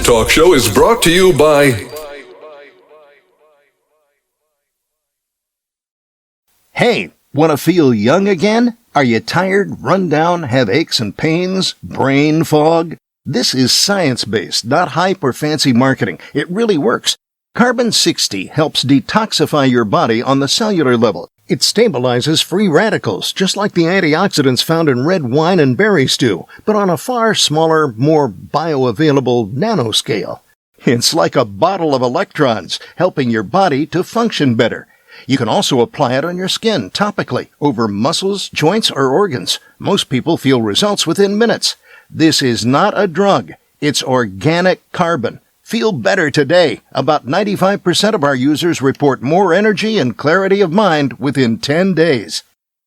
talk show is brought to you by... Hey, want to feel young again? Are you tired, run down, have aches and pains, brain fog? This is science-based, not hype or fancy marketing. It really works. Carbon 60 helps detoxify your body on the cellular level. It stabilizes free radicals, just like the antioxidants found in red wine and berry stew, but on a far smaller, more bioavailable nanoscale. It's like a bottle of electrons, helping your body to function better. You can also apply it on your skin topically, over muscles, joints, or organs. Most people feel results within minutes. This is not a drug. It's organic carbon. Feel better today. About 95% of our users report more energy and clarity of mind within 10 days.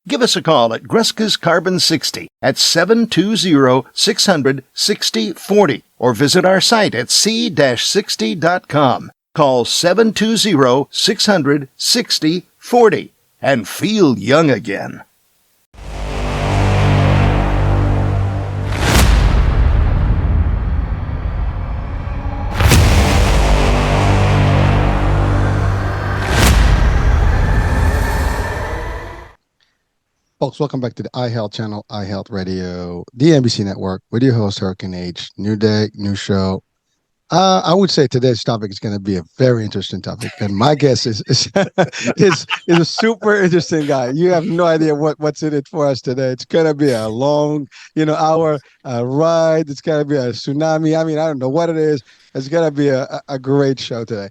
Give us a call at Greska's Carbon 60 at 720-600-6040 or visit our site at c-60.com. Call 720-600-6040 and feel young again. Folks, welcome back to the iHealth channel, iHealth Radio, the NBC network, with your host, Hurricane H. New day, new show. I would say today's topic is going to be a very interesting topic, and my guess is is a super interesting guy. You have no idea what's in it for us today. It's going to be a long, hour ride. It's going to be a tsunami. I mean, I don't know what it is. It's going to be a great show today.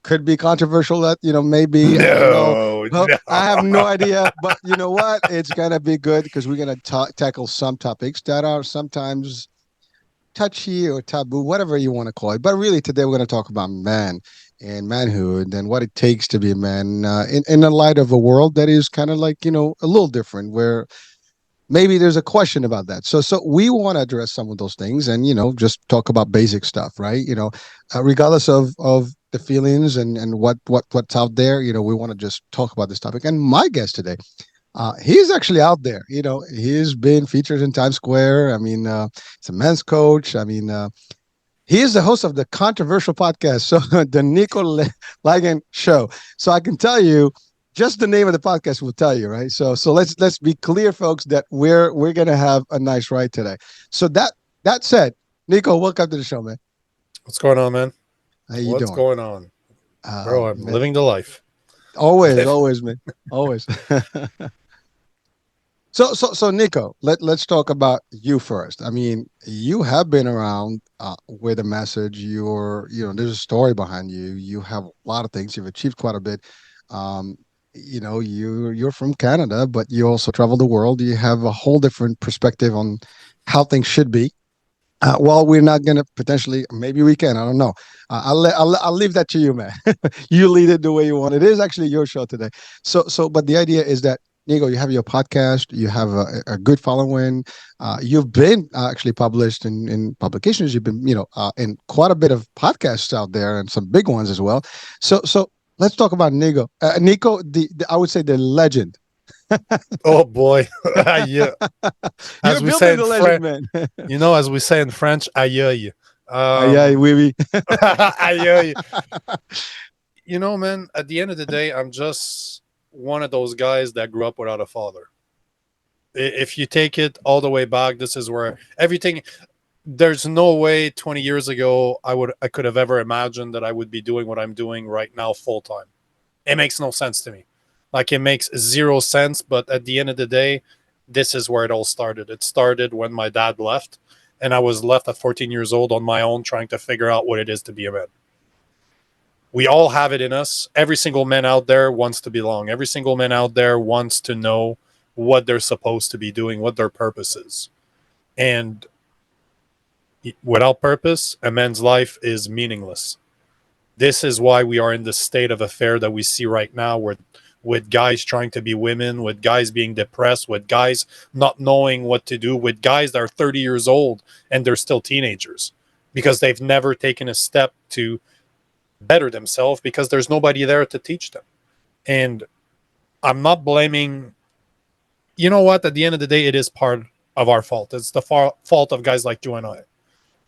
Could be controversial. That maybe. No, well, no. I have no idea. But you know what? It's going to be good because we're going to tackle some topics that are sometimes touchy or taboo, whatever you want to call it. But really, today we're going to talk about man and manhood and what it takes to be a man in the light of a world that is kind of like, a little different, where maybe there's a question about that. So we want to address some of those things and, just talk about basic stuff, right? Regardless of the feelings and what's out there, we want to just talk about this topic. And my guest today, he's actually out there. He's been featured in Times Square. I mean, he's a men's coach. I mean, he is the host of the controversial podcast, so the Nico Lagan Show. So I can tell you, just the name of the podcast will tell you, right? So let's be clear, folks, that we're gonna have a nice ride today. So that said, Nico, welcome to the show, man. What's going on, man? How you What's doing? going on, bro? I'm living the life. Always, man. Always. So Nico, let's talk about you first. I mean, you have been around with a message. There's a story behind you. You have a lot of things. You've achieved quite a bit. You're from Canada, but you also travel the world. You have a whole different perspective on how things should be. Well, we're not gonna potentially, maybe we can. I don't know. I'll leave that to you, man. You lead it the way you want. It is actually your show today. But the idea is that, Nico, you have your podcast. You have a good following. You've been actually published in publications. You've been, in quite a bit of podcasts out there and some big ones as well. So let's talk about Nico. Nico, I would say the legend. Oh boy, yeah. As You're we say building in the legend, man. as we say in French, aïe aïe. Aïe, aïe, oui, oui. Aïe aïe. Man, at the end of the day, I'm just one of those guys that grew up without a father. If you take it all the way back, this is where everything. There's no way 20 years ago I could have ever imagined that I would be doing what I'm doing right now full time. It makes no sense to me. Like, it makes zero sense, but at the end of the day, this is where it all started. It started when my dad left, and I was left at 14 years old on my own trying to figure out what it is to be a man. We all have it in us. Every single man out there wants to belong. Every single man out there wants to know what they're supposed to be doing, what their purpose is. And without purpose, a man's life is meaningless. This is why we are in the state of affair that we see right now, with guys trying to be women, with guys being depressed, with guys not knowing what to do, with guys that are 30 years old and they're still teenagers because they've never taken a step to better themselves because there's nobody there to teach them. And I'm not blaming, you know what, at the end of the day, it is part of our fault. It's the fault of guys like you and I.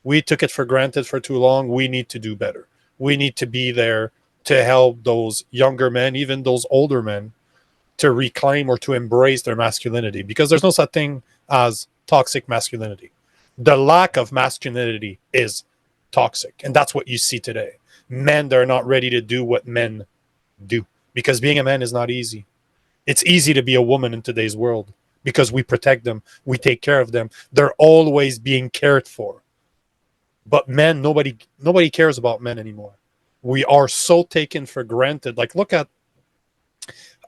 We took it for granted for too long. We need to do better. We need to be there to help those younger men, even those older men, to reclaim or to embrace their masculinity, because there's no such thing as toxic masculinity. The lack of masculinity is toxic, and that's what you see today. Men that are not ready to do what men do, because being a man is not easy. It's easy to be a woman in today's world because we protect them, we take care of them. They're always being cared for. But men, nobody cares about men anymore. We are so taken for granted. Like look at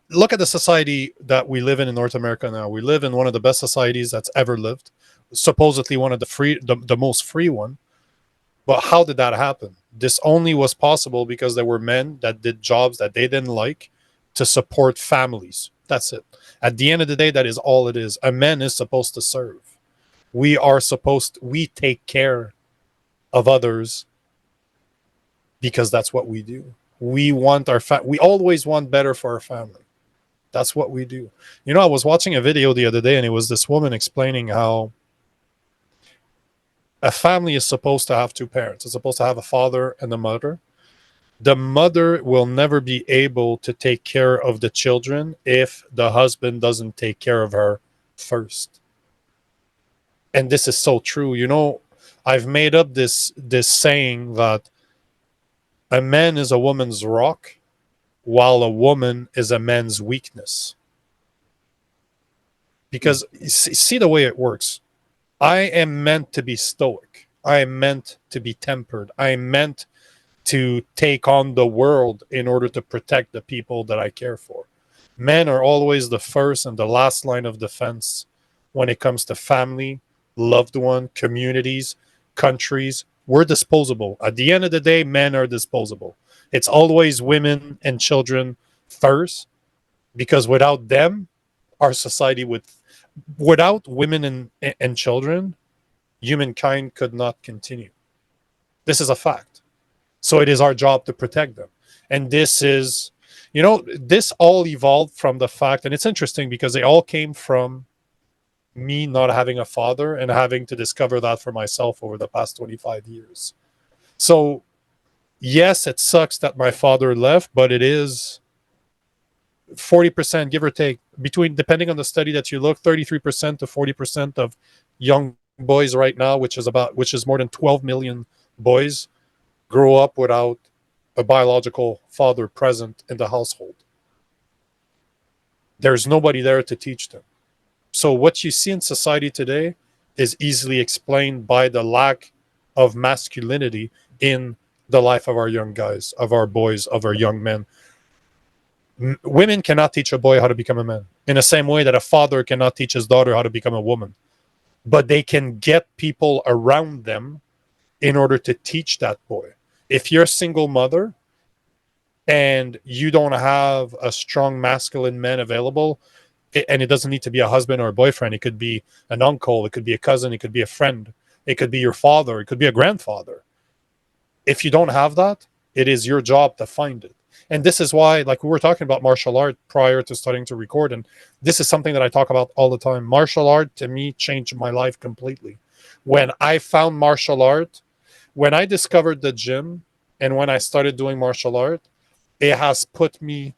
the society that we live in North America now. We live in one of the best societies that's ever lived, supposedly one of the most free one. But how did that happen? This only was possible because there were men that did jobs that they didn't like to support families. That's it. At the end of the day, that is all it is. A man is supposed to serve. We take care of others because that's what we do. We want we always want better for our family. That's what we do. You know, I was watching a video the other day, and it was this woman explaining how a family is supposed to have two parents. It's supposed to have a father and a mother. The mother will never be able to take care of the children if the husband doesn't take care of her first. And this is so true. You know, I've made up this saying that a man is a woman's rock, while a woman is a man's weakness. Because see the way it works. I am meant to be stoic. I am meant to be tempered. I am meant to take on the world in order to protect the people that I care for. Men are always the first and the last line of defense when it comes to family, loved one, communities, countries. We're disposable. At the end of the day, men are disposable. It's always women and children first, because without them, our society without women and children, humankind could not continue. This is a fact. So it is our job to protect them. And this is, you know, this all evolved from the fact, and it's interesting because they all came from me not having a father and having to discover that for myself over the past 25 years. So yes, it sucks that my father left, but it is 40%, give or take, between, depending on the study that you look, 33% to 40% of young boys right now, which is more than 12 million boys, grow up without a biological father present in the household. There's nobody there to teach them. So what you see in society today is easily explained by the lack of masculinity in the life of our young guys, of our boys, of our young men. Women cannot teach a boy how to become a man in the same way that a father cannot teach his daughter how to become a woman. But they can get people around them in order to teach that boy. If you're a single mother and you don't have a strong masculine man available, and it doesn't need to be a husband or a boyfriend, it could be an uncle, it could be a cousin, it could be a friend, it could be your father, it could be a grandfather. If you don't have that, it is your job to find it. And this is why, like we were talking about martial art prior to starting to record, and this is something that I talk about all the time. Martial art, to me, changed my life completely. When I found martial art, when I discovered the gym, and when I started doing martial art, it has put me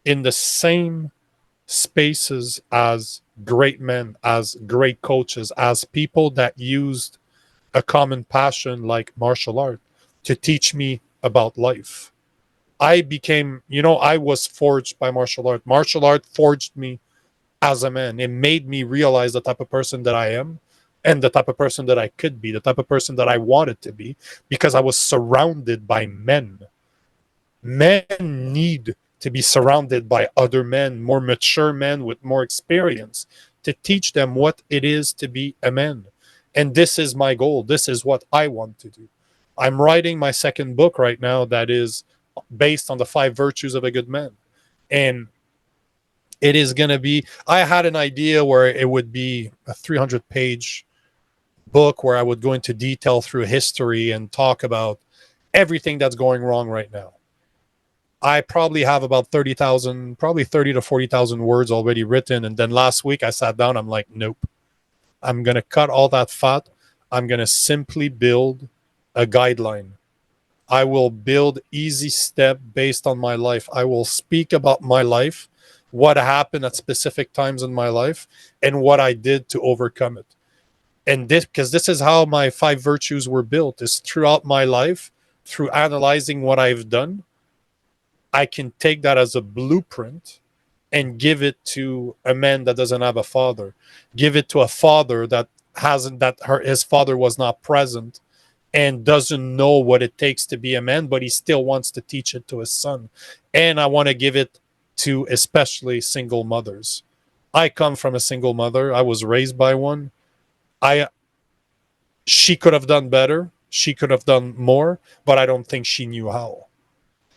in the same spaces as great men, as great coaches, as people that used a common passion like martial art to teach me about life. I became, I was forged by martial art. Martial art forged me as a man. It made me realize the type of person that I am and the type of person that I could be, the type of person that I wanted to be, because I was surrounded by men. Men need to be surrounded by other men, more mature men with more experience, to teach them what it is to be a man. And this is my goal. This is what I want to do. I'm writing my second book right now that is based on the 5 virtues of a good man. And it is going to be, I had an idea where it would be a 300-page book where I would go into detail through history and talk about everything that's going wrong right now. I probably have about 30 to 40,000 words already written. And then last week I sat down, I'm like, nope, I'm going to cut all that fat. I'm going to simply build a guideline. I will build easy step based on my life. I will speak about my life, what happened at specific times in my life, and what I did to overcome it. And this, because this is how my 5 virtues were built, is throughout my life, through analyzing what I've done, I can take that as a blueprint and give it to a man that doesn't have a father, give it to a father that hasn't, his father was not present and doesn't know what it takes to be a man, but he still wants to teach it to his son. And I want to give it to especially single mothers. I come from a single mother. I was raised by one. She could have done better. She could have done more, but I don't think she knew how.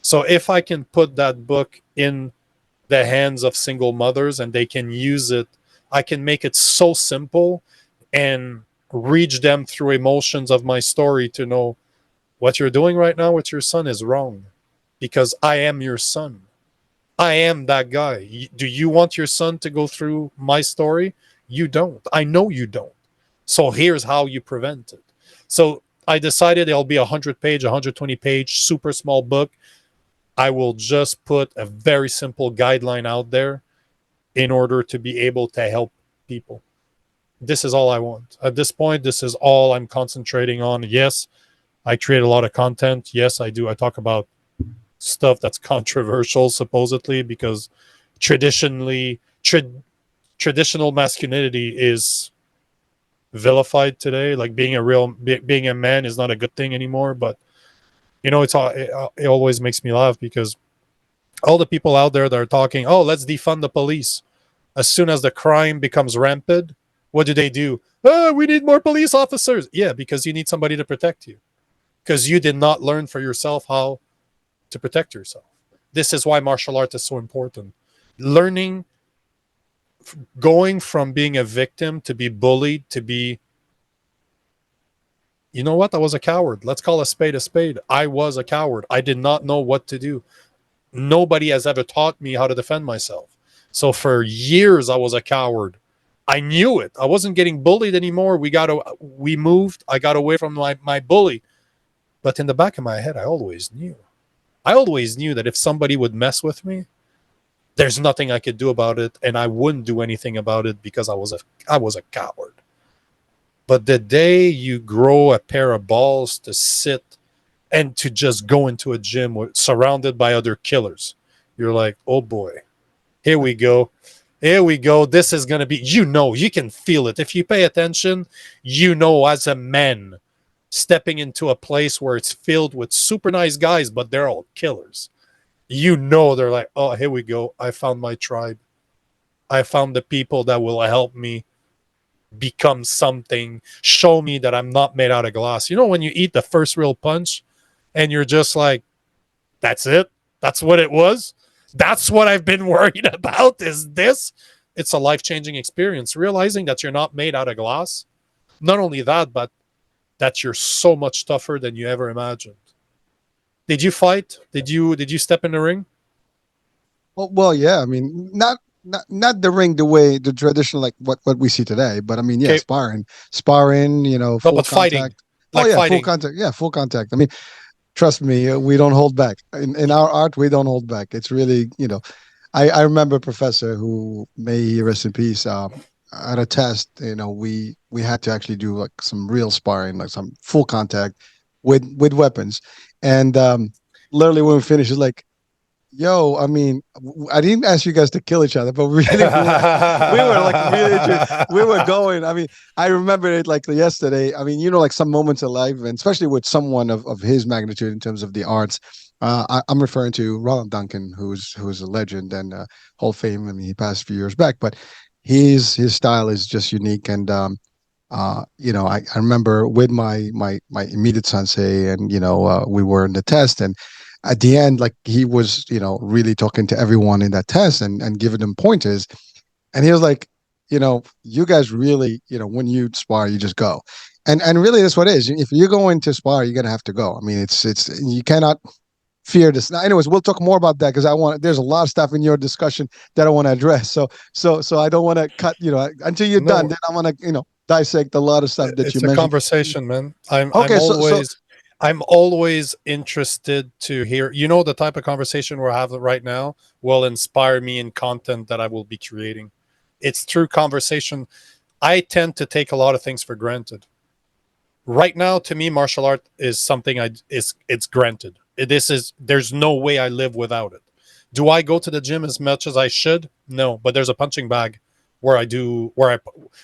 So if I can put that book in the hands of single mothers and they can use it, I can make it so simple and reach them through emotions of my story to know what you're doing right now with your son is wrong, because I am your son. I am that guy. Do you want your son to go through my story? You don't. I know you don't. So here's how you prevent it. So I decided it'll be 100-page, 120-page, super small book. I will just put a very simple guideline out there in order to be able to help people. This is all I want. At this point, this is all I'm concentrating on. Yes, I create a lot of content. Yes, I do. I talk about stuff that's controversial, supposedly, because traditional masculinity is vilified today. Like being a man is not a good thing anymore. But it always makes me laugh, because all the people out there that are talking, oh, let's defund the police. As soon as the crime becomes rampant, what do? Oh, we need more police officers. Yeah, because you need somebody to protect you. Because you did not learn for yourself how to protect yourself. This is why martial art is so important. Learning, going from being a victim to be bullied, to be, you know what? I was a coward. Let's call a spade a spade. I was a coward. I did not know what to do. Nobody has ever taught me how to defend myself. So for years, I was a coward. I knew it. I wasn't getting bullied anymore. We moved. I got away from my bully. But in the back of my head, I always knew that if somebody would mess with me, there's nothing I could do about it, and I wouldn't do anything about it because I was a coward. But the day you grow a pair of balls to sit and to just go into a gym surrounded by other killers, you're like, oh boy, here we go. Here we go. This is going to be, you can feel it. If you pay attention, as a man, stepping into a place where it's filled with super nice guys, but they're all killers. They're like, oh, here we go. I found my tribe. I found the people that will help me become something, show me that I'm not made out of glass. When you eat the first real punch and you're just like, that's it? That's what it was? That's what I've been worried about, is this? It's a life-changing experience, realizing that you're not made out of glass. Not only that, but that you're so much tougher than you ever imagined. Did you fight? Did you step in the ring? Well, yeah. I mean, not the ring the way the traditional, like what we see today, but I mean, yeah, Okay. sparring, No, full but fighting. contact. Like Oh yeah, fighting. full contact. Yeah, full contact. I mean, trust me, we don't hold back. In our art, we don't hold back. It's really, I remember a professor who, may he rest in peace, at a test, we had to actually do like some real sparring, like some full contact with weapons. And literally when we finished, it's like, yo, I mean, I didn't ask you guys to kill each other, but really, we were like really, we were going. I mean, I remember it like yesterday. I mean, like some moments in life, and especially with someone of his magnitude in terms of the arts. I'm referring to Roland Duncan, who's a legend and Hall of Fame. I mean, he passed a few years back, but his style is just unique. And I remember with my immediate sensei, and we were in the test, and at the end, like he was, really talking to everyone in that test and giving them pointers. And he was like, you guys really, when you spar, you just go. And really that's what it is. If you're going to spar, you're gonna have to go. I mean, it's you cannot fear this. Now, anyways, we'll talk more about that, because there's a lot of stuff in your discussion that I want to address. So I don't want to cut, until you're done, then I want to, dissect a lot of stuff that you It's a mentioned. conversation, man. Okay, so I'm always interested to hear. You know, the type of conversation we're having right now will inspire me in content that I will be creating. It's through conversation. I tend to take a lot of things for granted. Right now, to me, martial art is something it's granted. There's no way I live without it. Do I go to the gym as much as I should? No, but there's a punching bag where I do where I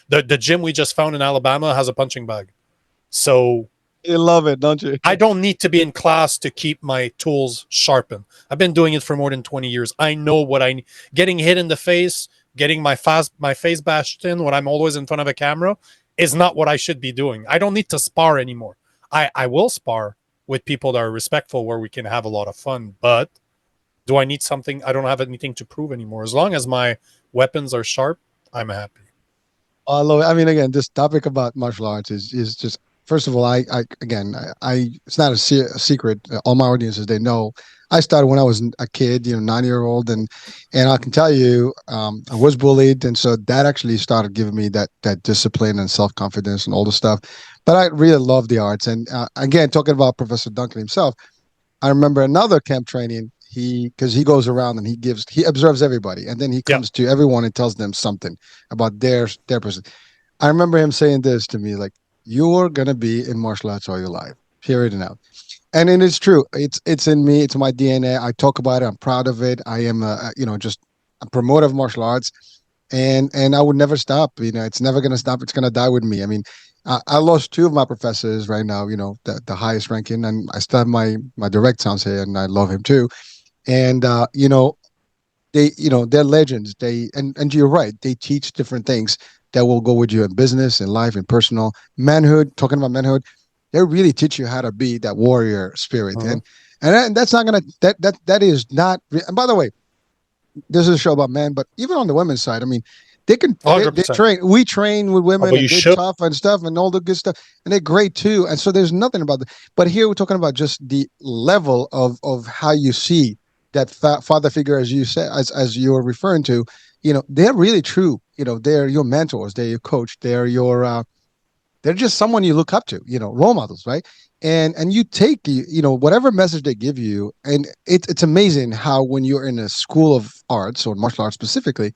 the gym we just found in Alabama has a punching bag. So you love it, don't you? I don't need to be in class to keep my tools sharpened. I've been doing it for more than 20 years. I know what I getting hit in the face, getting my face bashed in when I'm always in front of a camera is not what I should be doing. I don't need to spar anymore. I will spar with people that are respectful where we can have a lot of fun, but do I need something? I don't have anything to prove anymore. As long as my weapons are sharp, I'm happy. I love it. I mean, again, this topic about martial arts is just first of all, I it's not a secret. All my audiences they know. I started when I was a kid, 9-year-old, and I can tell you, I was bullied, and so that actually started giving me that discipline and self confidence and all the stuff. But I really love the arts, and again, talking about Professor Duncan himself, I remember another camp training. Because he goes around and he observes everybody, and then he comes to everyone and tells them something about their person. I remember him saying this to me, like, "You're gonna be in martial arts all your life, period and out." And it's true. It's in me. It's my DNA. I talk about it. I'm proud of it. I am just a promoter of martial arts, and I would never stop. It's never gonna stop. It's gonna die with me. I mean, I lost two of my professors right now. The highest ranking, and I still have my direct sounds here, and I love him too. And they're legends. And you're right, they teach different things that will go with you in business, in life, in personal manhood. Talking about manhood, they really teach you how to be that warrior spirit. And that's not gonna that is not. And by the way, this is a show about men, but even on the women's side, I mean, they can they 100%. train. We train with women, but and you they're should. tough and stuff, and all the good stuff, and they're great too. And so there's nothing about that. But here we're talking about just the level of how you see that father figure, as you said, as you were referring to. They're really true. They're your mentors, they're your coach, they're just someone you look up to. Role models, right? And you take whatever message they give you, and it's amazing how when you're in a school of arts or martial arts specifically,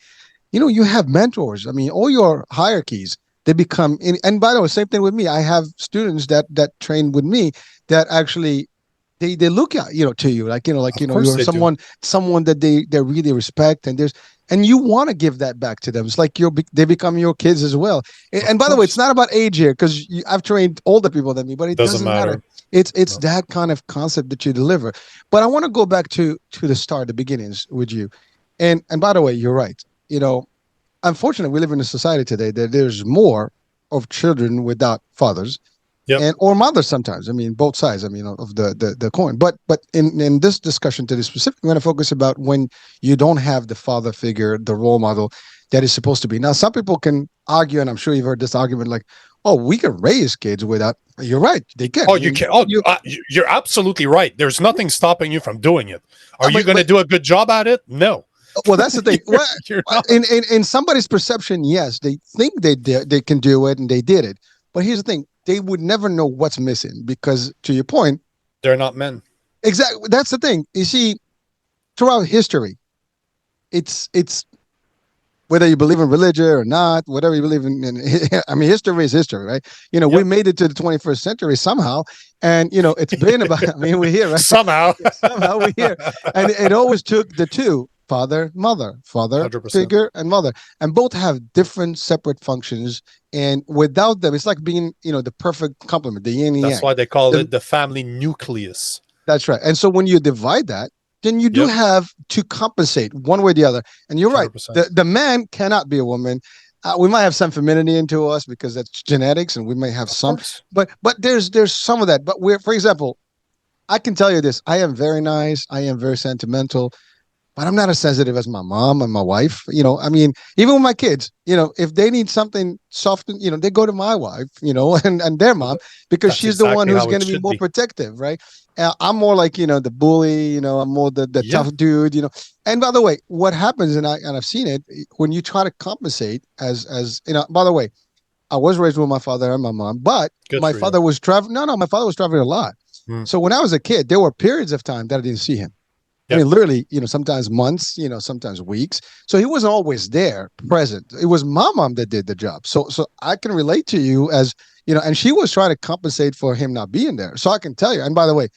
you have mentors. I mean, all your hierarchies, they become. And by the way, same thing with me. I have students that train with me that actually they look at to you like Of course you're they do. someone that they really respect, and you want to give that back to them. It's like they become your kids as well. And by the way, it's not about age here, because I've trained older people than me, but it Doesn't doesn't matter. matter. It's No. that kind of concept that you deliver. But I want to go back to the start, the beginnings with you. And by the way, you're right. Unfortunately, we live in a society today that there's more of children without fathers Yep. and or mothers sometimes. I mean, both sides. I mean, of the coin. But in this discussion today specifically, we're going to focus about when you don't have the father figure, the role model that is supposed to be. Now, some people can argue, and I'm sure you've heard this argument, like, "Oh, we can raise kids without." You're right, they can. Oh, I you mean, can. Oh, you're absolutely right. There's nothing stopping you from doing it. Are you but- going to but- do a good job at it? No. well, that's the thing. Well, You're not. in somebody's perception, yes, they think they can do it and they did it. But here's the thing: they would never know what's missing, because, to your point, They're not men. exactly. That's the thing. You see, throughout history, it's whether you believe in religion or not, whatever you believe in I mean, history is history, right? We Yep. made it to the 21st century somehow, and it's been about. I mean, we're here, right? Somehow. Somehow we're here, and it always took the two: father, mother, father 100%. figure, and mother, and both have different separate functions. And without them, it's like being, the perfect complement, the yin and yang. That's why they call The- it the family nucleus. That's right. And so when you divide that, then you do Yep. have to compensate one way or the other. And you're right. 100%. The man cannot be a woman. We might have some femininity into us because that's genetics, and we may have Of some. course. But there's some of that. But for example, I can tell you this: I am very nice. I am very sentimental, but I'm not as sensitive as my mom and my wife. I mean, even with my kids, if they need something soft, they go to my wife, and their mom, because That's she's the one exactly who's how it going to be should more be. protective, right? I'm more like, the bully, I'm more the Yeah. tough dude, And by the way, what happens, and I've seen it, when you try to compensate by the way, I was raised with my father and my mom, but Good my for father you. was traveling. No, my father was traveling a lot. Hmm. So when I was a kid, there were periods of time that I didn't see him. I Yep. mean, literally, sometimes months, sometimes weeks. So he wasn't always there, present. It was my mom that did the job. So I can relate to you as, and she was trying to compensate for him not being there. So I can tell you. And by the way,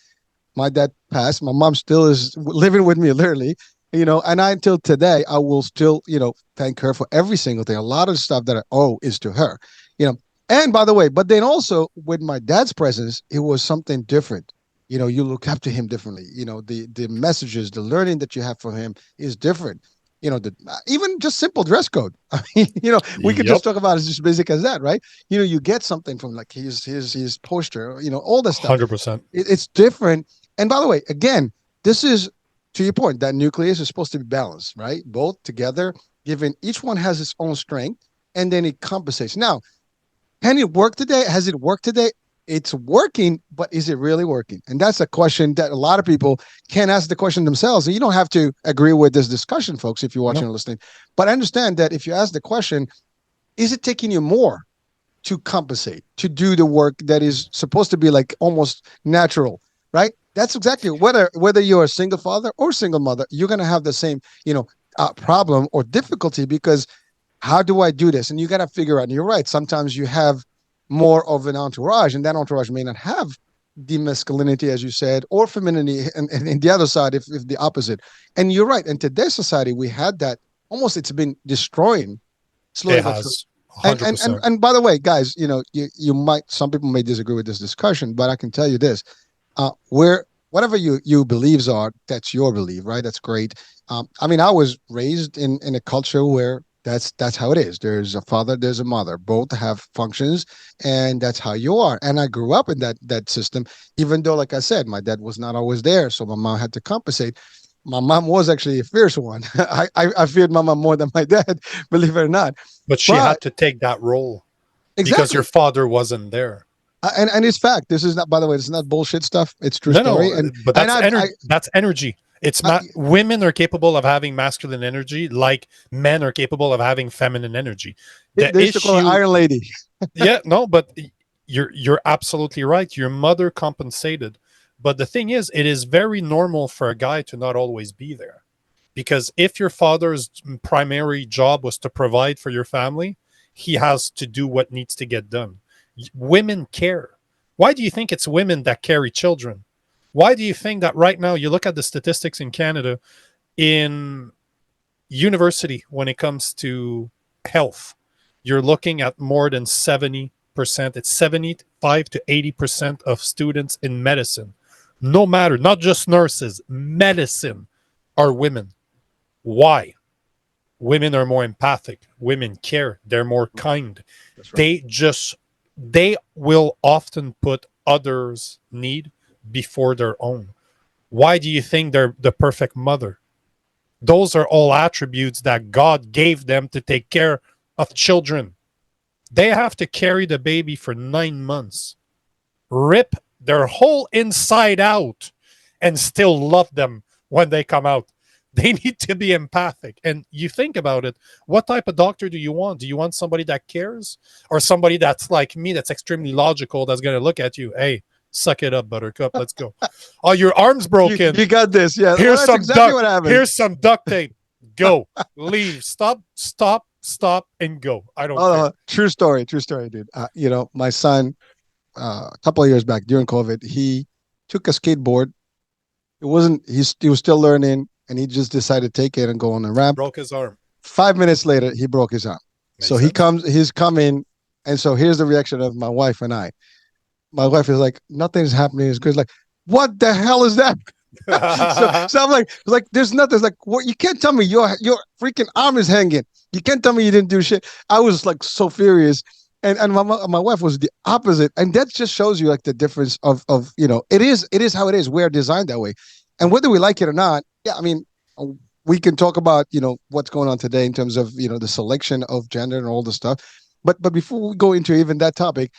my dad passed. My mom still is living with me, literally. And until today, I will still, thank her for every single thing. A lot of the stuff that I owe is to her. You know. And by the way, but then also with my dad's presence, it was something different. You look up to him differently. The messages, the learning that you have from him is different. Even just simple dress code. I mean, we could Yep. just talk about it as just basic as that, right? You get something from like his posture, all the stuff. 100%. It's different. And by the way, again, this is to your point that nucleus is supposed to be balanced, right? Both together, given each one has its own strength, and then it compensates. Now, can it work today? Has it worked today? It's working, but is it really working? And that's a question that a lot of people can ask the question themselves. And you don't have to agree with this discussion, folks, if you're watching or listening. But understand that if you ask the question, is it taking you more to compensate, to do the work that is supposed to be like almost natural, right? That's exactly whether you're a single father or single mother, you're going to have the same, problem or difficulty because how do I do this? And you got to figure out, and you're right, sometimes you have more of an entourage, and that entourage may not have the masculinity, as you said, or femininity, and the other side, if the opposite. And you're right. In today's society, we had that almost, it's been destroying slowly It but surely. has. And, and 100%. and and by the way, guys, you might, some people may disagree with this discussion, but I can tell you this: where whatever you beliefs are, that's your belief, right? That's great. I mean, I was raised in a culture where that's how it is. There's a father, there's a mother. Both have functions, and that's how you are. And I grew up in that system, even though, like I said, my dad was not always there, so my mom had to compensate. My mom was actually a fierce one. I feared my mom more than my dad, believe it or not. But she But had to take that role because your exactly, father wasn't there. and it's fact. This is not, by the way, it's not bullshit stuff. It's true No, story. no, And but and that's energy. That's energy. It's I women are capable of having masculine energy, like men are capable of having feminine energy. The they used to call her issue, Iron Lady. yeah, no, but you're absolutely right. Your mother compensated, but the thing is, it is very normal for a guy to not always be there, because if your father's primary job was to provide for your family, he has to do what needs to get done. Women care. Why do you think it's women that carry children? Why do you think that right now you look at the statistics in Canada in university when it comes to health? You're looking at more than 70%. It's 75 to 80% of students in medicine, no matter, not just nurses, medicine, are women. Why? Women are more empathic. Women care. They're more kind. That's right. They will often put others' need before their own. Why do you think they're the perfect mother? Those are all attributes that God gave them to take care of children. They have to carry the baby for 9 months, rip their whole inside out, and still love them when they come out. They need to be empathic. And you think about it, what type of doctor do you want? Do you want somebody that cares, or somebody that's like me, that's extremely logical, that's going to look at you, hey, suck it up, buttercup, let's go. Oh, your arm's broken. You got this. Yeah. Here's That's some exactly what happened. Here's some duct tape. Go. Leave. Stop, and go. I don't care. True story, dude. My son, a couple of years back during COVID, he took a skateboard. It wasn't, he was still learning, and he just decided to take it and go on the ramp. Broke his arm. 5 minutes later, he broke his arm. Makes so sense. he's coming. And so here's the reaction of my wife and I. My wife is like, nothing's happening. It's good. Like, what the hell is that? so I'm like, there's nothing. It's like, what? You can't tell me your freaking arm is hanging. You can't tell me you didn't do shit. I was like so furious. And my wife was the opposite. And that just shows you like the difference of it is how it is. We're designed that way. And whether we like it or not, yeah, I mean, we can talk about, what's going on today in terms of, the selection of gender and all the stuff. But before we go into even that topic,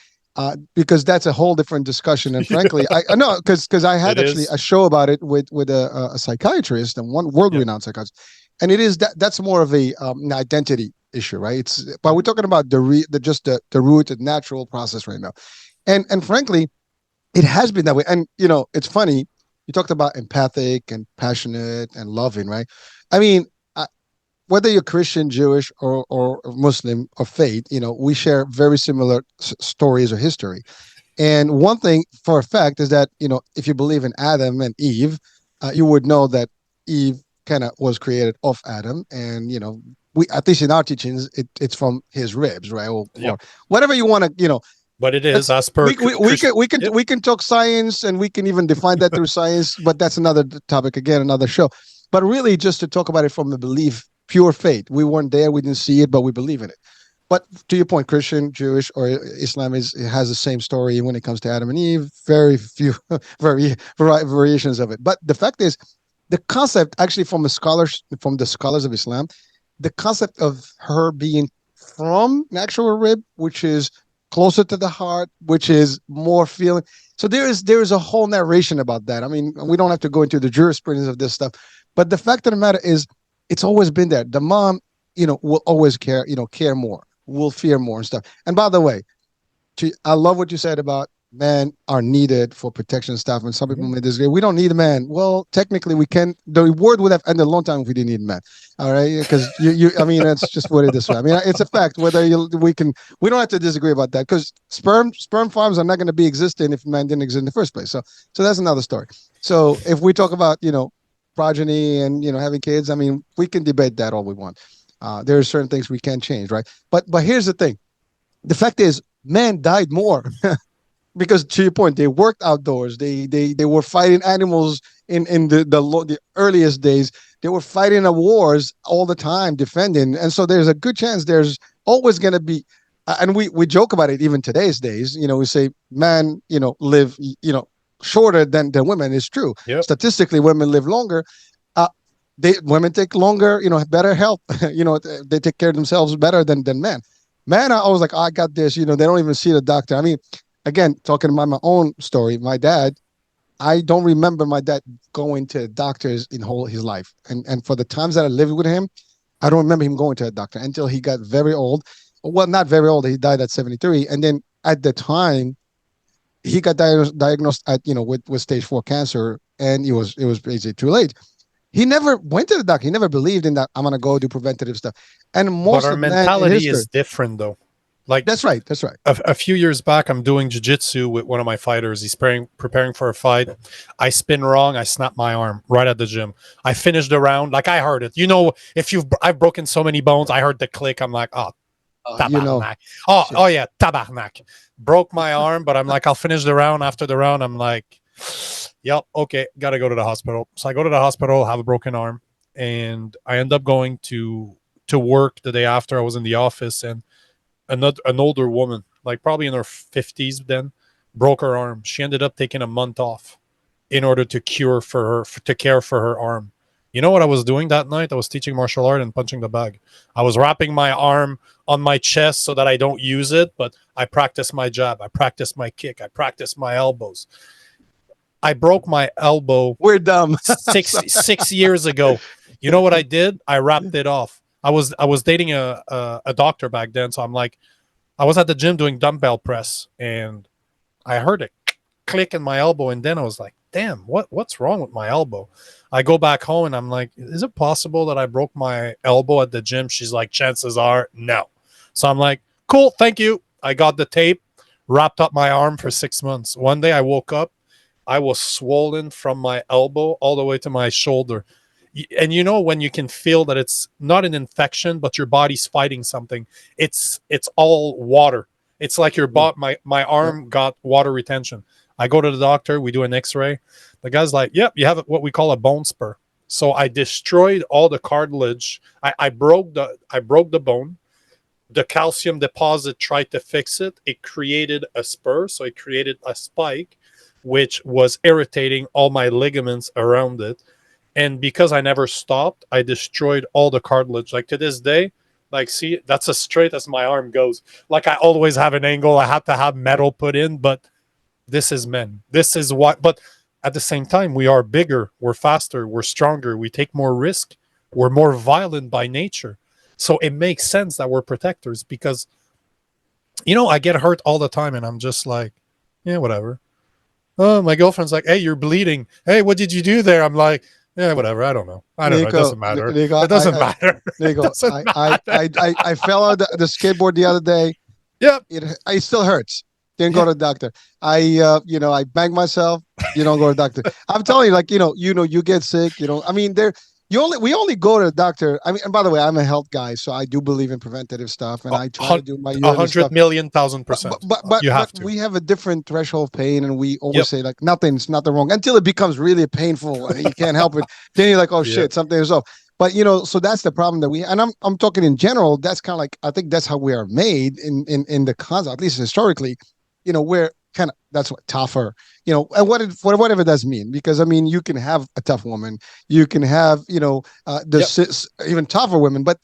because that's a whole different discussion. And frankly, I know because I had actually a show about it with a psychiatrist, and one world-renowned psychiatrist. and it is that's more of an identity issue, right? But we're talking about the root, the natural process right now, and frankly, it has been that way. And it's funny. You talked about empathic and passionate and loving, right? I mean, whether you're Christian, Jewish, or Muslim or faith, we share very similar stories or history. And one thing for a fact is that if you believe in Adam and Eve, you would know that Eve kind of was created of Adam, and we, at least in our teachings, it's from his ribs, right? Or whatever you want to, But it is as per we can talk science, and we can even define that through science, but that's another topic again, another show. But really, just to talk about it from the belief, pure faith. We weren't there, we didn't see it, but we believe in it. But to your point, Christian, Jewish, or Islam it has the same story when it comes to Adam and Eve. Very few variations of it. But the fact is, the concept actually from the scholars of Islam, the concept of her being from an actual rib, which is closer to the heart, which is more feeling. So there is a whole narration about that. I mean, we don't have to go into the jurisprudence of this stuff, but the fact of the matter is, it's always been there. The mom, will always care more, will fear more and stuff. And by the way, I love what you said about men are needed for protection stuff. And some people may disagree. We don't need a man. Well, technically we can. The word would have ended a long time if we didn't need a man. All right. Because I mean, that's just what it is. I mean, it's a fact whether we don't have to disagree about that, because sperm farms are not going to be existing if man didn't exist in the first place. So that's another story. So if we talk about, progeny and, having kids, I mean, we can debate that all we want. There are certain things we can change. Right. But here's the thing. The fact is, men died more. Because to your point, they worked outdoors. They were fighting animals in the earliest days. They were fighting the wars all the time, defending. And so there's a good chance there's always going to be, and we joke about it even today's days. We say men, live, shorter than women. It's true. Yep. Statistically, women live longer. Women take longer, better health. They take care of themselves better than men. Men are always like, I got this. They don't even see the doctor. I mean, again, talking about my own story, my dad, I don't remember my dad going to doctors in his life. And for the times that I lived with him, I don't remember him going to a doctor until he got very old. Well, not very old. He died at 73. And then at the time, he got diagnosed at, with stage 4 cancer, and it was basically too late. He never went to the doctor. He never believed in that. I'm going to go do preventative stuff. And most but our of mentality is different, though. Like that's right. A few years back, I'm doing jiu-jitsu with one of my fighters. He's preparing for a fight. I spin wrong. I snap my arm right at the gym. I finished the round. Like, I heard it. I've broken so many bones. I heard the click. I'm like, oh, tabarnak. Oh yeah, tabarnak. Broke my arm, but I'm like, I'll finish the round. After the round, I'm like, yep, okay, gotta go to the hospital. So I go to the hospital, have a broken arm, and I end up going to work the day after. I was in the office, and an older woman, like probably in her 50s then, broke her arm. She ended up taking a month off in order to care for her arm. You know what I was doing that night? I was teaching martial art and punching the bag. I was wrapping my arm on my chest so that I don't use it, but I practice my jab, I practice my kick, I practice my elbows. I broke my elbow. We're dumb. 6 years ago. You know what I did? I wrapped it off. I was dating a doctor back then, so I'm like, I was at the gym doing dumbbell press, and I heard it click in my elbow, and then I was like, damn, what's wrong with my elbow? I go back home, and I'm like, is it possible that I broke my elbow at the gym? She's like, chances are no. So I'm like, cool, thank you. I got the tape, wrapped up my arm for 6 months. One day I woke up, I was swollen from my elbow all the way to my shoulder. And when you can feel that it's not an infection, but your body's fighting something, it's all water. It's like my arm got water retention. I go to the doctor, we do an x-ray. The guy's like, yep, you have what we call a bone spur. So I destroyed all the cartilage. I broke the bone. The calcium deposit tried to fix it. It created a spur, so it created a spike, which was irritating all my ligaments around it. And because I never stopped, I destroyed all the cartilage. Like to this day, like, see, that's as straight as my arm goes. Like I always have an angle. I have to have metal put in, but this is men. This is what, but at the same time, we are bigger, we're faster, we're stronger, we take more risk. We're more violent by nature. So it makes sense that we're protectors because, I get hurt all the time and I'm just like, yeah, whatever. Oh, my girlfriend's like, hey, you're bleeding. Hey, what did you do there? I'm like, yeah, whatever. I don't know. It Nico, doesn't matter. Nico, It doesn't matter. It Nico, doesn't matter. I fell out the skateboard the other day. Yep. It still hurts. Didn't go Yeah. to the doctor. I banged myself. You don't go to the doctor. I'm telling you, like, you get sick. I mean, we only go to the doctor. I mean, and by the way, I'm a health guy, so I do believe in preventative stuff, and I try to do my A yearly hundred stuff. million thousand But percent. You but have to. we have a different threshold of pain, and we always Yep. say like nothing's nothing wrong until it becomes really painful and you can't help it. Then you're like, oh Yeah. shit, something is off. But so that's the problem that and I'm talking in general. That's kind of like I think that's how we are made in the concept, at least historically. We're kind of that's what tougher. And whatever it does mean, because I mean you can have a tough woman, you can have even tougher women, but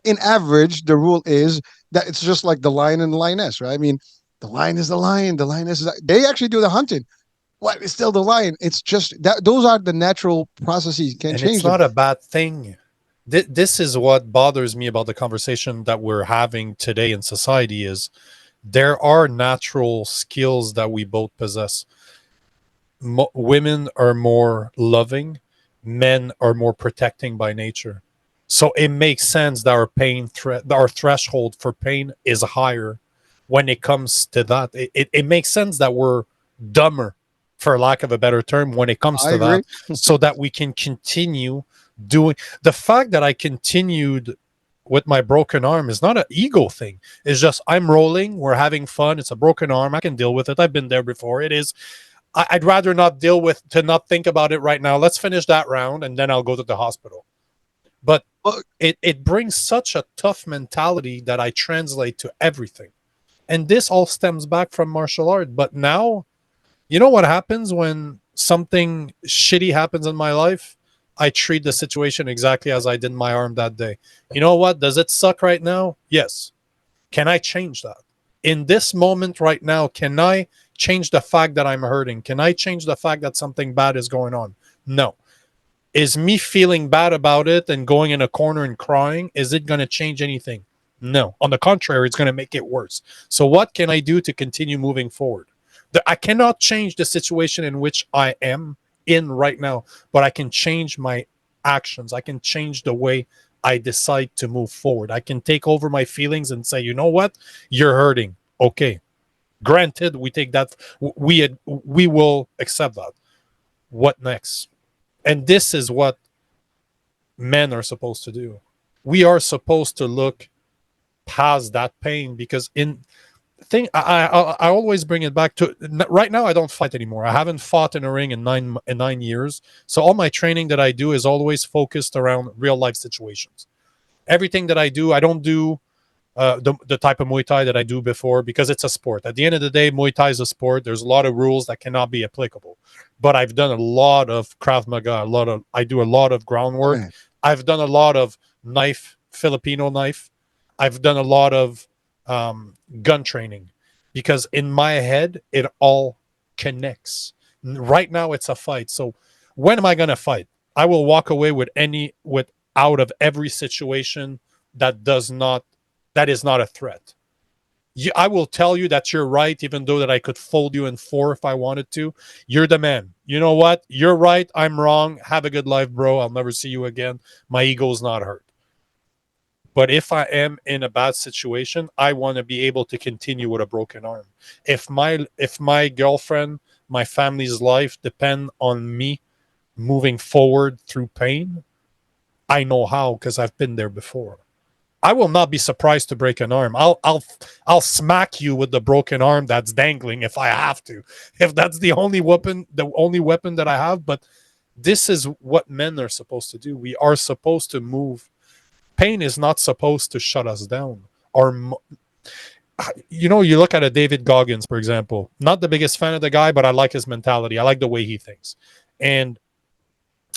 in average the rule is that it's just like the lion and the lioness, right? I mean, the lion is the lion, the lioness is they actually do the hunting. What is still the lion? It's just that those are the natural processes. You can't And change it's them. not a bad thing. This is what bothers me about the conversation that we're having today in society is there are natural skills that we both possess. Women are more loving, men are more protecting by nature. So it makes sense that our threshold for pain is higher when it comes to that. It makes sense that we're dumber, for lack of a better term, when it comes I to agree. that, so that we can continue doing. The fact that I continued with my broken arm is not an ego thing. It's just I'm rolling, we're having fun. It's a broken arm. I can deal with it. I've been there before. It is. I'd rather not not think about it right now. Let's finish that round and then I'll go to the hospital. But it brings such a tough mentality that I translate to everything. And this all stems back from martial art. But now, you know what happens when something shitty happens in my life? I treat the situation exactly as I did my arm that day. You know what? Does it suck right now? Yes. Can I change that? In this moment right now, can I change the fact that I'm hurting? Can I change the fact that something bad is going on? No. Is me feeling bad about it and going in a corner and crying, is it going to change anything? No. On the contrary, it's going to make it worse. So what can I do to continue moving forward? I cannot change the situation in which I am in right now, but I can change my actions. I can change the way I decide to move forward. I can take over my feelings and say, you know what? You're hurting. Okay. Granted, we take that. We will accept that. What next? And this is what men are supposed to do. We are supposed to look past that pain because I always bring it back to right now. I don't fight anymore. I haven't fought in a ring in 9 years. So all my training that I do is always focused around real life situations. Everything that I do, I don't do the type of Muay Thai that I do before because it's a sport. At the end of the day, Muay Thai is a sport. There's a lot of rules that cannot be applicable. But I've done a lot of Krav Maga. I do a lot of groundwork. Man. I've done a lot of Filipino knife. I've done a lot of gun training because in my head it all connects. Right now it's a fight. So when am I going to fight? I will walk away out of every situation that is not a threat. I will tell you that you're right, even though that I could fold you in four if I wanted to. You're the man. You know what? You're right. I'm wrong. Have a good life, bro. I'll never see you again. My ego's not hurt. But if I am in a bad situation, I want to be able to continue with a broken arm. If my girlfriend, my family's life depend on me moving forward through pain, I know how because I've been there before. I will not be surprised to break an arm. I'll smack you with the broken arm that's dangling if I have to. If that's the only weapon that I have. But this is what men are supposed to do. We are supposed to move. Pain is not supposed to shut us down. You look at a David Goggins, for example. Not the biggest fan of the guy, but I like his mentality. I like the way he thinks. And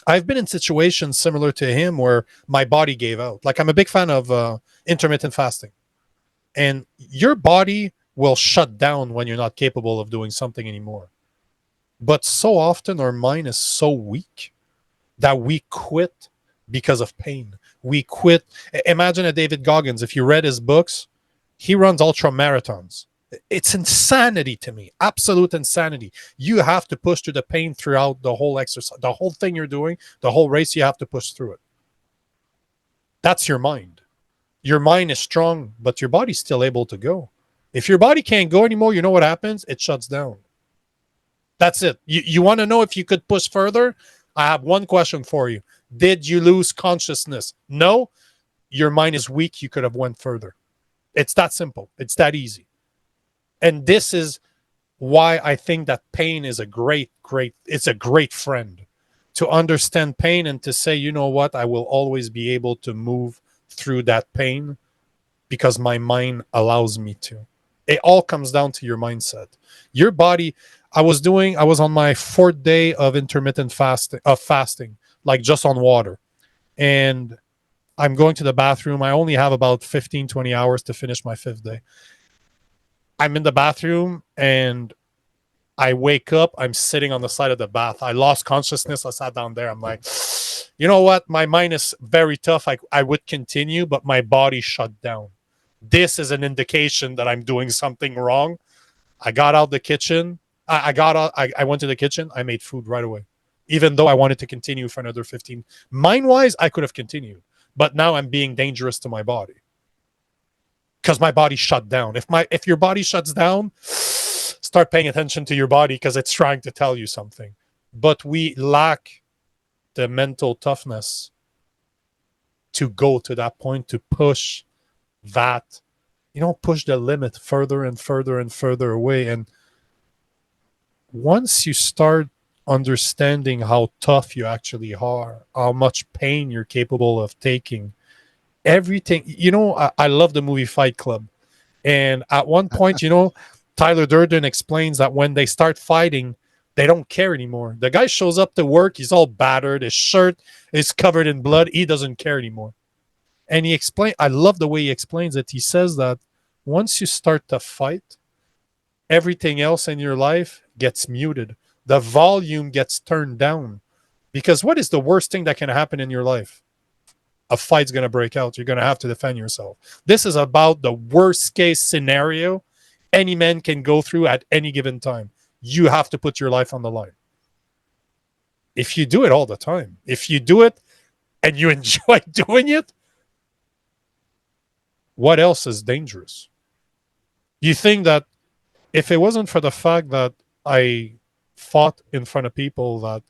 I've been in situations similar to him where my body gave out. Like I'm a big fan of intermittent fasting. And your body will shut down when you're not capable of doing something anymore. But so often our mind is so weak that we quit because of pain. We quit. Imagine a David Goggins. If you read his books, he runs ultra marathons. It's insanity to me, absolute insanity. You have to push through the pain throughout the whole exercise, the whole thing you're doing, the whole race. You have to push through it. That's your mind. Your mind is strong, but your body's still able to go. If your body can't go anymore, you know what happens? It shuts down. That's it. You want to know if you could push further? I have one question for you. Did you lose consciousness? No. Your mind is weak. You could have went further. It's that simple. It's that easy. And this is why I think that pain is it's a great friend. To understand pain and to say, you know what, I will always be able to move through that pain because my mind allows me to. It all comes down to your mindset. Your body, I was on my 4th day of intermittent fasting, like just on water. And I'm going to the bathroom. I only have about 15, 20 hours to finish my 5th day. I'm in the bathroom and I wake up. I'm sitting on the side of the bath. I lost consciousness. I sat down there. I'm like, you know what? My mind is very tough. I would continue, but my body shut down. This is an indication that I'm doing something wrong. I got out the kitchen. I went to the kitchen. I made food right away, even though I wanted to continue for another 15. Mind-wise, I could have continued, but now I'm being dangerous to my body. Because my body shut down. If your body shuts down, start paying attention to your body because it's trying to tell you something. But we lack the mental toughness to go to that point, to push that, push the limit further and further and further away. And once you start understanding how tough you actually are, how much pain you're capable of taking, everything, I love the movie Fight Club. And at one point, Tyler Durden explains that when they start fighting, they don't care anymore. The guy shows up to work, he's all battered, his shirt is covered in blood, he doesn't care anymore. And I love the way he explains it. He says that once you start to fight, everything else in your life gets muted. The volume gets turned down. Because what is the worst thing that can happen in your life? A fight's going to break out. You're going to have to defend yourself. This is about the worst case scenario any man can go through at any given time. You have to put your life on the line. If you do it all the time, if you do it and you enjoy doing it, what else is dangerous? You think that if it wasn't for the fact that I fought in front of people, that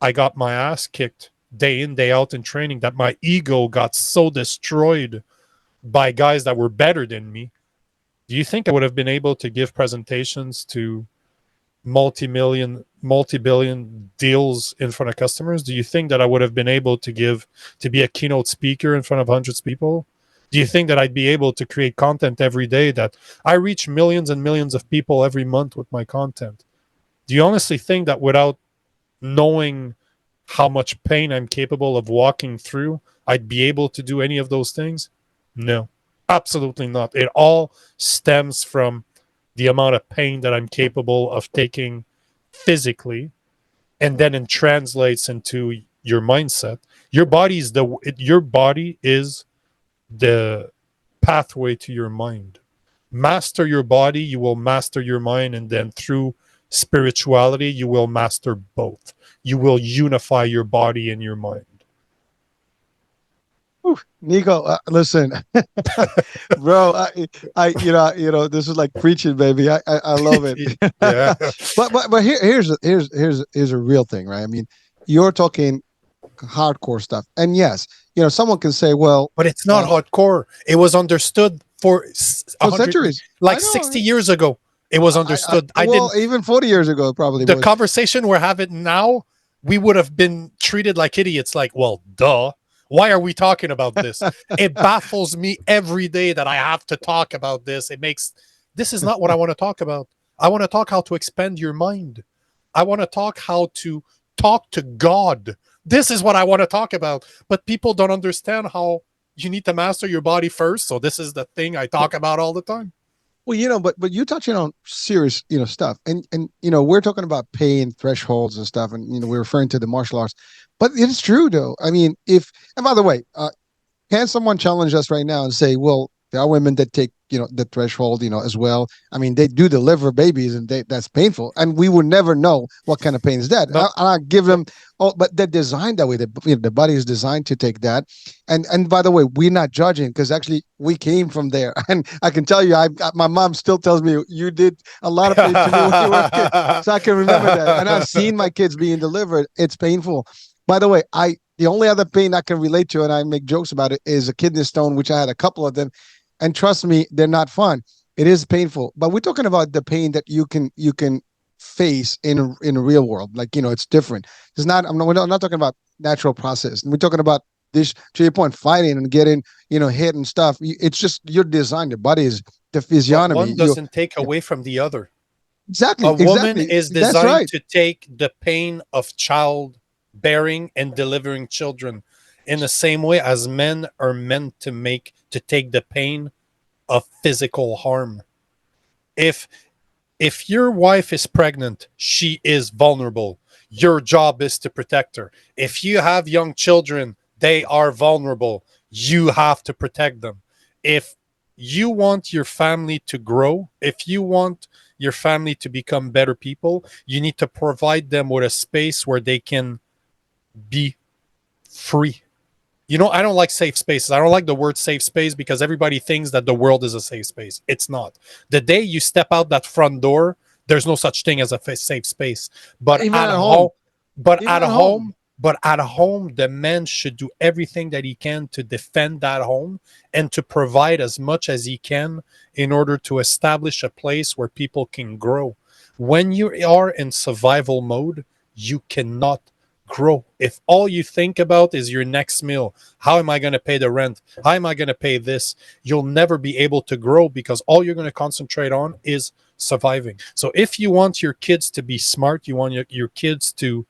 I got my ass kicked day in, day out in training, that my ego got so destroyed by guys that were better than me, do you think I would have been able to give presentations to multi-billion deals in front of customers? Do you think that I would have been able to be a keynote speaker in front of hundreds of people? Do you think that I'd be able to create content every day, that I reach millions and millions of people every month with my content? Do you honestly think that without knowing how much pain I'm capable of walking through, I'd be able to do any of those things? No, absolutely not. It all stems from the amount of pain that I'm capable of taking physically, and then it translates into your mindset. Your body is the pathway to your mind. Master your body, you will master your mind, and then through spirituality, you will master both. You will unify your body and your mind. Whew. Nico, listen, bro. This is like preaching, baby. I love it. Yeah. but here's a real thing, right? I mean, you're talking hardcore stuff, and yes, someone can say, well, but it's not hardcore. It was understood for centuries, like 60 years ago. It was understood. Even 40 years ago, probably. The conversation we're having now, we would have been treated like idiots. Like, well, duh. Why are we talking about this? It baffles me every day that I have to talk about this. This is not what I want to talk about. I want to talk how to expand your mind. I want to talk how to talk to God. This is what I want to talk about. But people don't understand how you need to master your body first. So this is the thing I talk about all the time. Well, but you're touching on serious, stuff, and we're talking about pain thresholds and stuff, and we're referring to the martial arts, But it's true, though. I mean, and by the way, can someone challenge us right now and say, well, there are women that take, the threshold, as well. I mean, they do deliver babies, and that's painful, and we would never know what kind of pain is that. No, I give them, but they're designed that way. The body is designed to take that. And by the way, we're not judging, because actually we came from there, and I can tell you, my mom still tells me you did a lot of pain to me when you were a kid, so I can remember that, and I've seen my kids being delivered. It's painful. By the way, the only other pain I can relate to, and I make jokes about it, is a kidney stone, which I had a couple of them. And trust me, they're not fun. It is painful. But we're talking about the pain that you can face in a real world. Like, it's different. It's not, we're not talking about natural process. We're talking about this, to your point, fighting and getting, hit and stuff. It's just your design, your body is the but physiognomy. one doesn't take away from the other. Exactly. A woman Exactly. is That's designed right. to take the pain of childbearing and delivering children in the same way as men are meant to take the pain of physical harm. If your wife is pregnant, she is vulnerable. Your job is to protect her. If you have young children, they are vulnerable. You have to protect them. If you want your family to grow, if you want your family to become better people, you need to provide them with a space where they can be free. I don't like safe spaces. I don't like the word safe space because everybody thinks that the world is a safe space. It's not. The day you step out that front door, there's no such thing as a safe space. But Even at at home. home, but Even at at home. home, but at home, the man should do everything that he can to defend that home and to provide as much as he can in order to establish a place where people can grow. When you are in survival mode, you cannot grow. If all you think about is your next meal, how am I going to pay the rent? How am I going to pay this? You'll never be able to grow because all you're going to concentrate on is surviving. So if you want your kids to be smart, you want your kids to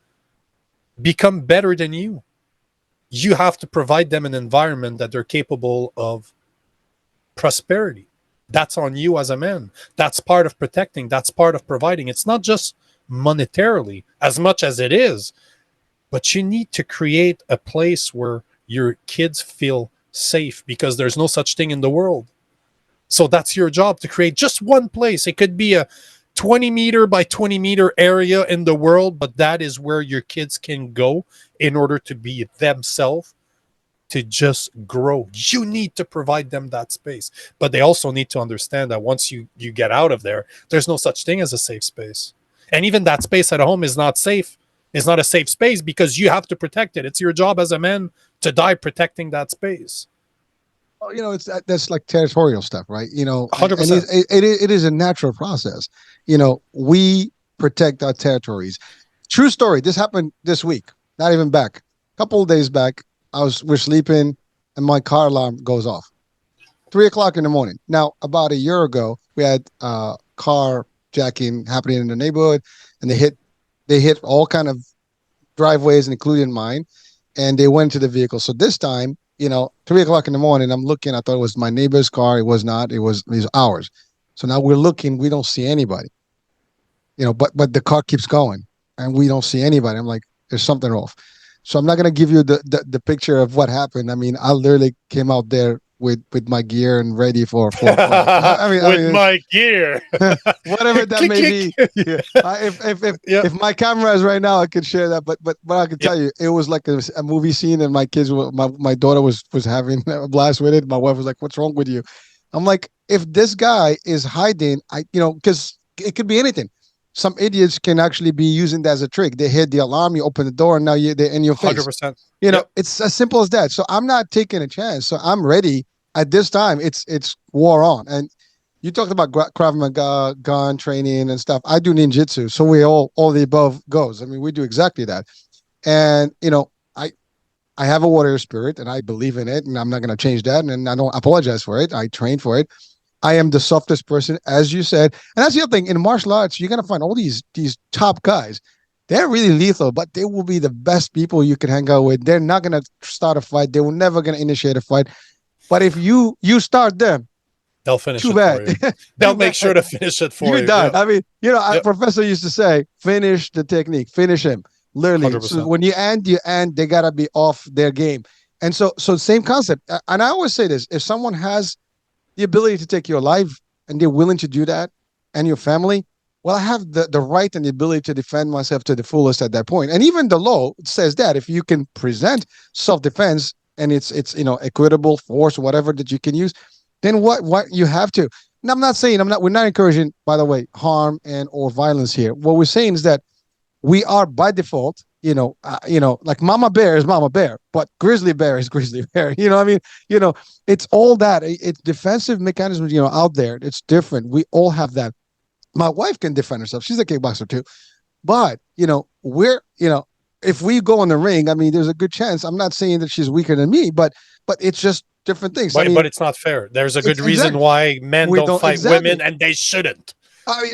become better than you have to provide them an environment that they're capable of prosperity. That's on you as a man. That's part of protecting. That's part of providing. It's not just monetarily as much as it is, but you need to create a place where your kids feel safe because there's no such thing in the world. So that's your job, to create just one place. It could be a 20 meter by 20 meter area in the world, but that is where your kids can go in order to be themselves, to just grow. You need to provide them that space. But they also need to understand that once you get out of there, there's no such thing as a safe space. And even that space at home is not safe. It's not a safe space because you have to protect it. It's your job as a man to die protecting that space. Well, that's like territorial stuff, right? And 100%. it is a natural process. We protect our territories. True story. This happened this week. Not even back. A couple of days back, we're sleeping, and my car alarm goes off. 3:00 in the morning. Now, about a year ago, we had carjacking happening in the neighborhood, and they hit all kind of driveways, including mine, and they went to the vehicle. So this time, 3:00 in the morning, I'm looking. I thought it was my neighbor's car. It was not. It was ours. So now we're looking. We don't see anybody. But the car keeps going, and we don't see anybody. I'm like, there's something off. So I'm not gonna give you the picture of what happened. I mean, I literally came out there with my gear and ready for with my gear, whatever that may be. Yeah. If my camera is right now, I could share that. But I can tell you, it was like a movie scene, and my kids, my daughter was having a blast with it. My wife was like, "What's wrong with you?" I'm like, if this guy is hiding, because it could be anything. Some idiots can actually be using that as a trick. They hit the alarm, you open the door, and now they're in your face. 100%. It's as simple as that. So I'm not taking a chance. So I'm ready at this time. It's war on. And you talked about Krav Maga, gun training and stuff. I do ninjutsu. So we all the above goes. I mean, we do exactly that. And, I have a warrior spirit, and I believe in it, and I'm not going to change that. And I don't apologize for it. I train for it. I am the softest person, as you said. And that's the other thing. In martial arts, you're going to find all these top guys. They're really lethal, but they will be the best people you can hang out with. They're not going to start a fight. They were never going to initiate a fight. But if you start them, they'll finish too it bad. for you. They'll make sure to finish it for you. You're done. Yeah. I mean, a professor used to say, finish the technique, finish him. Literally. So 100%. when you end, they gotta be off their game. And so same concept. And I always say this: if someone has the ability to take your life and they're willing to do that, and your family, well, I have the right and the ability to defend myself to the fullest at that point. And even the law says that if you can present self-defense and it's equitable force, whatever that you can use, then what you have to. And I'm not saying we're not encouraging, by the way, harm and or violence here. What we're saying is that we are by default, like mama bear is mama bear, but grizzly bear is grizzly bear. I mean, it's all that. It's defensive mechanisms, out there. It's different. We all have that. My wife can defend herself. She's a kickboxer too. But, if we go in the ring, I mean, there's a good chance. I'm not saying that she's weaker than me, but it's just different things. But it's not fair. There's a good reason why men don't fight women, and they shouldn't.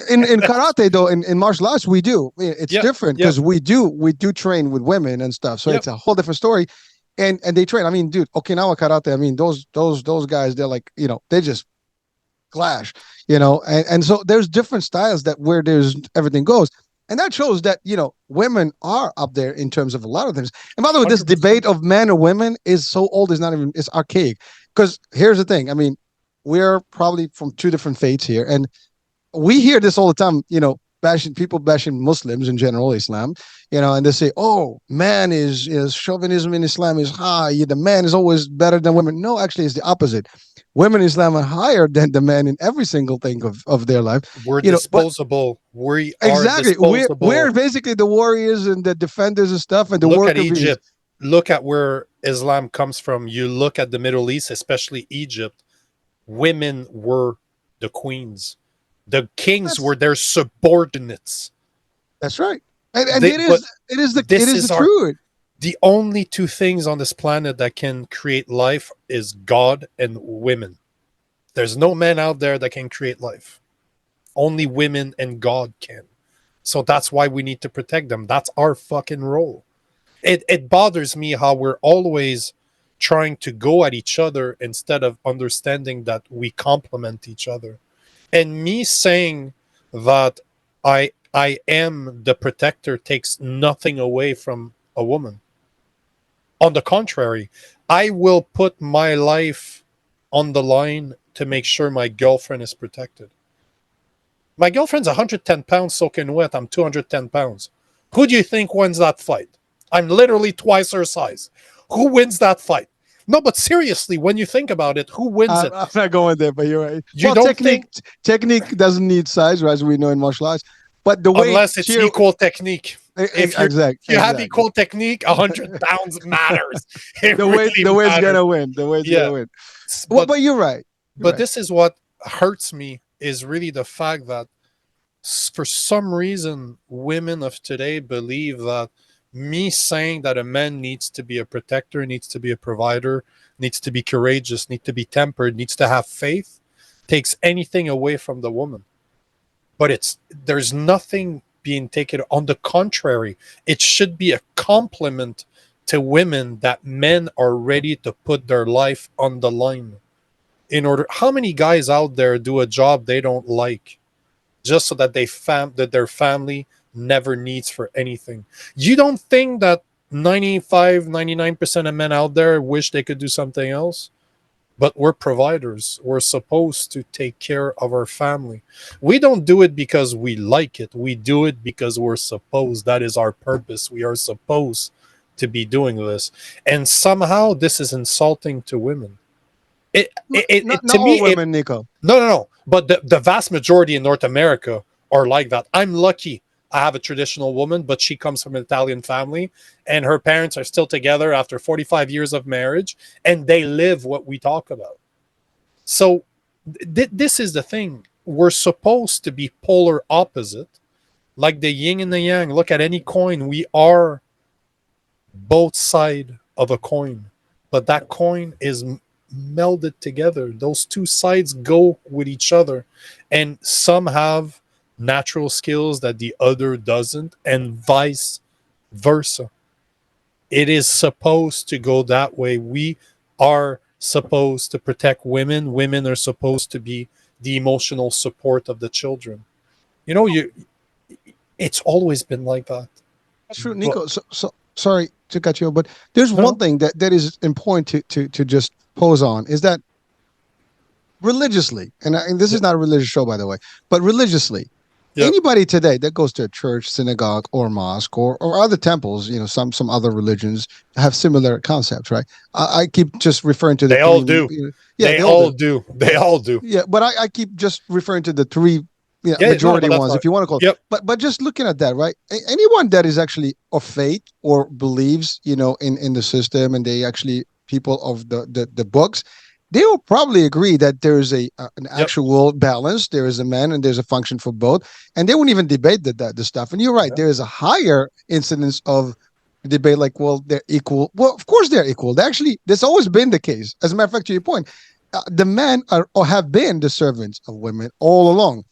In karate though, in martial arts, we do. It's different because we do train with women and stuff. So it's a whole different story. And they train. I mean, dude, Okinawa karate. I mean, those guys, they're like, they just clash. And so there's different styles where there's everything goes. And that shows that, women are up there in terms of a lot of things. And by the way, this 100%. debate of men or women is so old, it's archaic. Because here's the thing. I mean, we're probably from two different faiths here. And we hear this all the time, bashing Muslims in general, Islam, and they say, oh, man is chauvinism in Islam is high. The man is always better than women. No, actually, it's the opposite. Women in Islam are higher than the men in every single thing of their life. We're disposable. We are exactly. disposable. We're basically the warriors and the defenders and stuff. And the look at Egypt. Look at where Islam comes from. You look at the Middle East, especially Egypt. Women were the queens. The kings were their subordinates. That's right. And it is the truth. The only two things on this planet that can create life is God and women. There's no man out there that can create life. Only women and God can. So that's why we need to protect them. That's our fucking role. It bothers me how we're always trying to go at each other instead of understanding that we complement each other. And me saying that I am the protector takes nothing away from a woman. On the contrary, I will put my life on the line to make sure my girlfriend is protected. My girlfriend's 110 pounds soaking wet. I'm 210 pounds. Who do you think wins that fight? I'm literally twice her size. Who wins that fight? No, but seriously, when you think about it, who wins it? I'm not going there, but you're right. Technique doesn't need size, as we know in martial arts. But the way unless it's equal technique. If you have equal technique, 100 pounds matters. The way it's gonna win. The way it's gonna win. But you're right. This is what hurts me is really the fact that for some reason women of today believe that me saying that a man needs to be a protector, needs to be a provider, needs to be courageous, needs to be tempered, needs to have faith, takes anything away from the woman. But there's nothing being taken. On the contrary, it should be a compliment to women that men are ready to put their life on the line. How many guys out there do a job they don't like just so that that their family never needs for anything? You don't think that 99% of men out there wish they could do something else? But we're providers. We're supposed to take care of our family. We don't do it because we like it. We do it because we're supposed. That is our purpose. We are supposed to be doing this. And somehow this is insulting to women. Not all women, Nico. No. But the vast majority in North America are like that. I'm lucky. I have a traditional woman, but she comes from an Italian family, and her parents are still together after 45 years of marriage, and they live what we talk about. So this is the thing. We're supposed to be polar opposite, like the yin and the yang. Look at any coin. We are both sides of a coin, but that coin is melded together. Those two sides go with each other, and some have natural skills that the other doesn't, and vice versa. It is supposed to go that way. We are supposed to protect women. Women are supposed to be the emotional support of the children. It's always been like that. That's true, But Nico. So sorry to cut you off, but there's no, one no. thing that is important to just pose on is that religiously, and this is Yep. not a religious show, by the way, but religiously, Yep. anybody today that goes to a church, synagogue, or mosque, or other temples, some other religions have similar concepts, right? I keep just referring to the They all three. do. Yeah, They they all all do. do. They Yeah, all do. yeah, but I keep just referring to the three, Yeah. No, no. majority But that's ones, fine. if you want to call it. Yep. But just looking at that, right? Anyone that is actually of faith or believes, in the system, and they actually people of the books, they will probably agree that there is an Yep. actual balance. There is a man and there's a function for both, and they won't even debate the stuff. And you're right, Yep. there is a higher incidence of debate, like, well, they're equal. Well, of course they're equal. They actually, that's always been the case. As a matter of fact, to your point, the men are or have been the servants of women all along.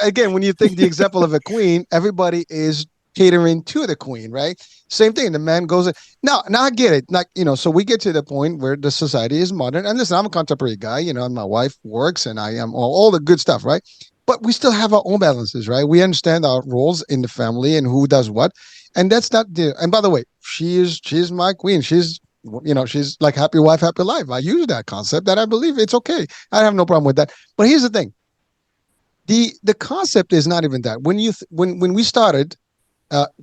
Again, when you think the example of a queen, everybody is catering to the queen, right? Same thing. The man goes in. Now I get it. Like, so we get to the point where the society is modern. And listen, I'm a contemporary guy, and my wife works and I am all the good stuff, right? But we still have our own balances, right? We understand our roles in the family and who does what. And that's not the, and by the way, she's my queen. She's like happy wife, happy life. I use that concept and I believe it's okay. I have no problem with that. But here's the thing. The concept is not even that. When we started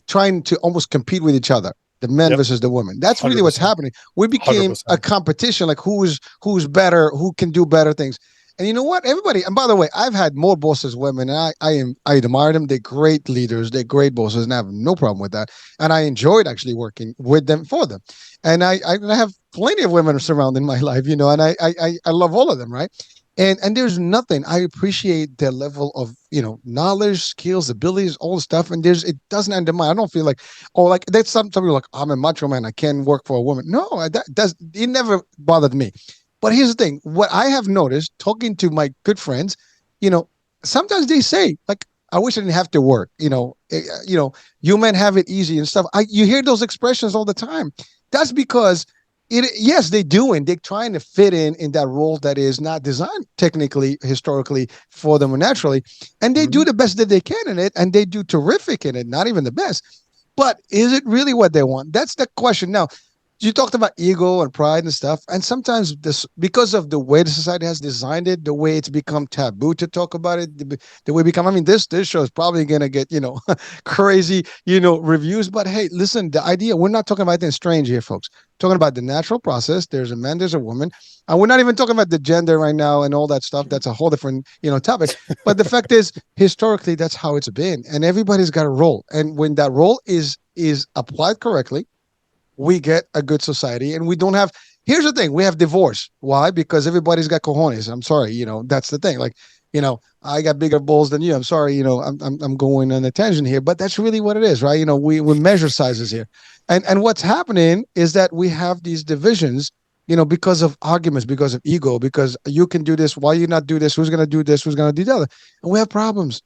trying to almost compete with each other, the men Yep. versus the women. That's really Hundred what's percent. happening. We became a 100%. competition, like who's better, who can do better things. And you know what? Everybody. And by the way, I've had more bosses women, and I admire them. They're great leaders. They're great bosses, and I have no problem with that. And I enjoyed actually working with them for them. And I have plenty of women surrounding my life, and I love all of them, right? And there's nothing. I appreciate their level of knowledge, skills, abilities, all the stuff. And it doesn't undermine. I don't feel like, oh, like that's some people like, I'm a macho man, I can't work for a woman. No, that does it never bothered me. But here's the thing: what I have noticed talking to my good friends, you know, sometimes they say like, I wish I didn't have to work. You men have it easy and stuff. You hear those expressions all the time. That's because yes, they do, and they're trying to fit in that role that is not designed technically, historically for them naturally, and they do Mhm. the best that they can in it, and they do terrific in it. Not even the best, but is it really what they want? That's the question. Now, you talked about ego and pride and stuff, and sometimes this, because of the way the society has designed it, the way it's become taboo to talk about it, the way become, I mean, this show is probably going to get crazy reviews. But hey, listen, the idea, we're not talking about anything strange here, folks. Talking about the natural process. There's a man, there's a woman, and we're not even talking about the gender right now and all that stuff. That's a whole different topic. But the fact is, historically, that's how it's been, and everybody's got a role, and when that role is applied correctly, we get a good society, and we don't have. Here's the thing: we have divorce. Why? Because everybody's got cojones. I'm sorry, that's the thing. Like, I got bigger balls than you. I'm sorry, I'm going on a tangent here, but that's really what it is, right? We measure sizes here, and what's happening is that we have these divisions, because of arguments, because of ego, because you can do this, why you not do this? Who's gonna do this? Who's gonna do the other? And we have problems.